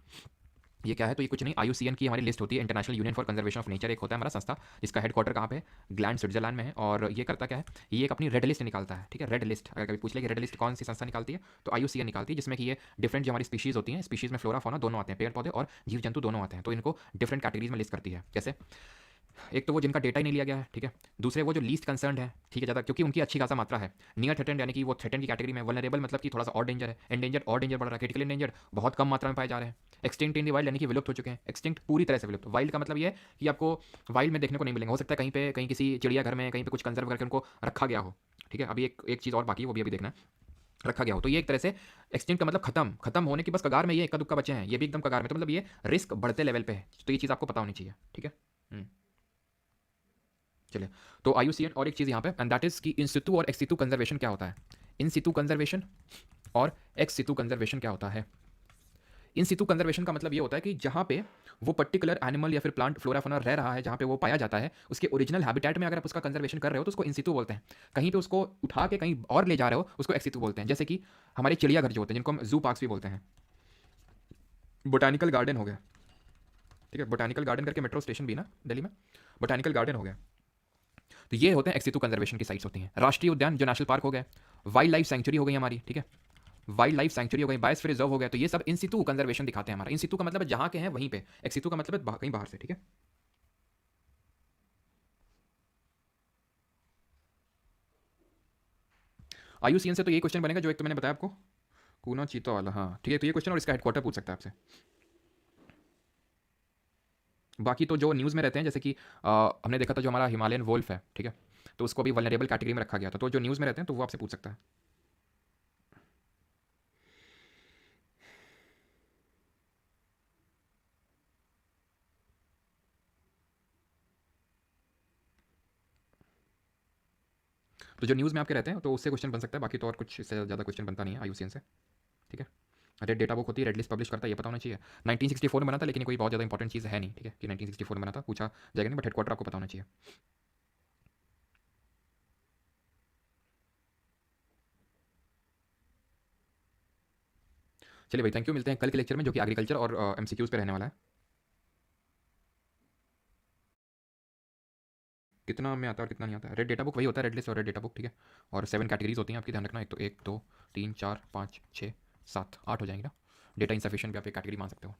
ये क्या है? तो ये कुछ नहीं, IUCN की हमारी लिस्ट होती है, international union for conservation of nature, एक होता है हमारा संस्था, जिसका हेडक्वार्टर कहाँ पे है? ग्लैंड, स्विट्जरलैंड में है। और ये करता क्या है? ये एक अपनी रेड लिस्ट निकालता है, ठीक है। रेड लिस्ट, अगर कभी पूछ ले कि रेड लिस्ट कौन सी संस्था निकालती है, तो IUCN निकालती है, जिसमें कि ये डिफरेंट जो हमारी स्पीशीज होती हैं, स्पीशीज में फ्लोरा फौना दोनों आते हैं, पेड़ पौधे और जीव जंतु दोनों आते हैं, तो इनको डिफरेंट कैटेगरीज में लिस्ट करती है। कैसे? एक तो वो जिनका डेटा ही नहीं लिया गया है, ठीक है। दूसरे वो जो लीस्ट कंसर्न है, ठीक है, ज़्यादा, क्योंकि उनकी अच्छी खासा मात्रा है। नियर थ्रेटेंड यानी कि वो थ्रेटेंड की कैटेगरी में, वल्नरेबल मतलब कि थोड़ा सा और डेंजर है, एंडेंजर और डेंजर बढ़ रहा है, क्रिटिकल एंडेंजर बहुत कम मात्रा में पाए जा रहे हैं। एक्सटिंक्ट इन दी वाइल्ड यानी कि विलुप्त हो चुके हैं, एक्सटिंक्ट पूरी तरह से विलुप्त। वाइल्ड का मतलब ये है कि आपको वाइल्ड में देखने को नहीं मिलेंगे, हो सकता है कहीं पे, कहीं किसी चिड़ियाघर में कहीं पे कुछ कंजर्व करके उनको रखा गया हो, ठीक है। अभी एक चीज़ और बाकी है, वो भी अभी देखना है, रखा गया हो। तो ये एक तरह से एक्सटिंक्ट का मतलब खत्म, खत्म होने की बस कगार में, ये इक्का दुक्का बचे हैं, ये भी एकदम कगार में, तो मतलब ये रिस्क बढ़ते लेवल पे है। तो ये चीज़ आपको पता होनी चाहिए, ठीक है। चलिए, तो IUCN, और एक चीज़ यहाँ पे, एंड दैट इज कि इन सितु और एक्स सितु कंजर्वेशन क्या होता है? इन सितु कंजर्वेशन और एक्स सितु कंजर्वेशन क्या होता है? इन सितु कंजर्वेशन का मतलब ये होता है कि जहाँ पे वो पर्टिकुलर एनिमल या फिर प्लांट फ्लोरा फोना रह रहा है, जहाँ पे वो पाया जाता है, उसके ओरिजिनल हैबिटेट में अगर आप उसका कंजर्वेशन कर रहे हो तो उसको इन सितु बोलते हैं। कहीं पे उसको उठा के कहीं और ले जा रहे हो, उसको एक्स सितु बोलते हैं। जैसे कि हमारे चिड़ियाघर जो होते हैं, जिनको हम जू पार्क्स भी बोलते हैं, बोटानिकल गार्डन हो गया, ठीक है, बोटानिकल गार्डन करके मेट्रो स्टेशन भी ना दिल्ली में, बोटानिकल गार्डन हो गया। तो ये होते हैं एक्सितु कंजर्वेशन की साइट्स होती हैं। राष्ट्रीय उद्यान जो नेशनल पार्क हो गए, वाइल्ड लाइफ सेंचुरी हो गई हमारी, ठीक है, वाइल्ड लाइफ सेंचुरी हो गई, बायोस्फीयर रिजर्व हो गया, तो ये सब इन सितु कंजर्वेशन दिखाते हैं हमारा। इन सितु का मतलब है जहाँ के हैं वहीं पे, एक्सितु का मतलब है कहीं बाहर से, ठीक है। IUCN से तो ये क्वेश्चन बनेगा जो एक तो मैंने बताया आपको, कूना चीता वाला, हाँ ठीक है। तो ये क्वेश्चन और इसका हेडक्वार्टर पूछ सकता है आपसे। बाकी तो जो न्यूज़ में रहते हैं, जैसे कि हमने देखा था जो हमारा हिमालयन वोल्फ है, ठीक है, तो उसको अभी वल्नरेबल कैटेगरी में रखा गया था। तो जो न्यूज़ में रहते हैं तो वो आपसे पूछ सकता है। तो जो न्यूज़ में आपके रहते हैं तो उससे क्वेश्चन बन सकता है, बाकी तो और कुछ इससे ज़्यादा क्वेश्चन बनता नहीं है IUCN से, ठीक है। रेड डेटा बुक होती है, रेड लिस्ट पब्लिश करता है, ये पता होना चाहिए। 1964 में बना था, लेकिन कोई बहुत ज़्यादा इंपॉर्टेंट चीज़ है नहीं, ठीक है, कि 1964 में बना था, पूछा जाएगा नहीं, बट हेडक्वार्टर आपको पता होना चाहिए। चलिए भाई, थैंक यू, मिलते हैं कल के लेक्चर में, जो कि एग्रीकल्चर और MCQs पे रहने वाला है। कितना में आता है और कितना नहीं आता है? रेड डेटा बुक वही होता है, रेड लिस्ट और रेड डेटा बुक, ठीक है। और 7 कैटेगरीज होती हैं आपकी, ध्यान रखना। एक तो 1 2 3 4 5 6 7 8 हो जाएंगे ना। डेटा इंसफिशिएंट भी आप एक कैटेगरी मान सकते हो।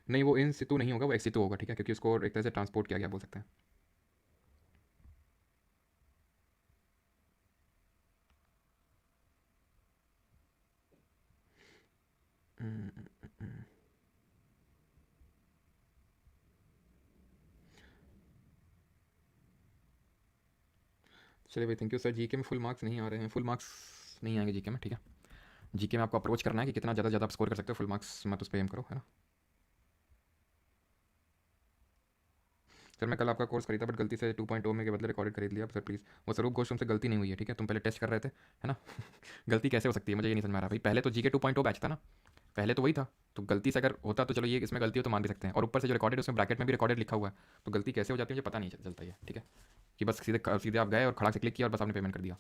नहीं, वो इन सितु नहीं होगा, वो एक्स सितु होगा, ठीक है, क्योंकि उसको एक तरह से ट्रांसपोर्ट किया गया बोल सकते हैं। चलिए भाई, थैंक यू सर। GK में फुल मार्क्स नहीं आ रहे हैं, फुल मार्क्स नहीं आएंगे जीके में, ठीक है। जीके में आपको अप्रोच करना है कि कितना ज़्यादा आप स्कोर कर सकते हो, फुल मार्क्स मत उस पर एम करो, है ना। सर मैं कल आपका कोर्स खरीदा बट गलती से 2.0 में के बदले रिकॉर्डेड खरीद लिया सर प्लीज़। वो स्वरूप घोष तुमसे गलती नहीं हुई है, ठीक है, तुम पहले टेस्ट कर रहे थे, है ना। गलती कैसे हो सकती है, मुझे ये नहीं समझ में आ रहा भाई। पहले तो जीके 2.0 बैच था ना, पहले तो वही था। तो गलती से अगर होता तो चलो ये इसमें गलती हो तो मान भी सकते हैं, और ऊपर से जो रिकॉर्डेड उसमें ब्रैकेट में भी रिकॉर्डेड लिखा हुआ है, तो गलती कैसे हो जाती है मुझे पता नहीं चलता ये, ठीक है। कि बस सीधे सीधे आप गए और खड़ा से क्लिक किया और बस आपने पेमेंट कर दिया।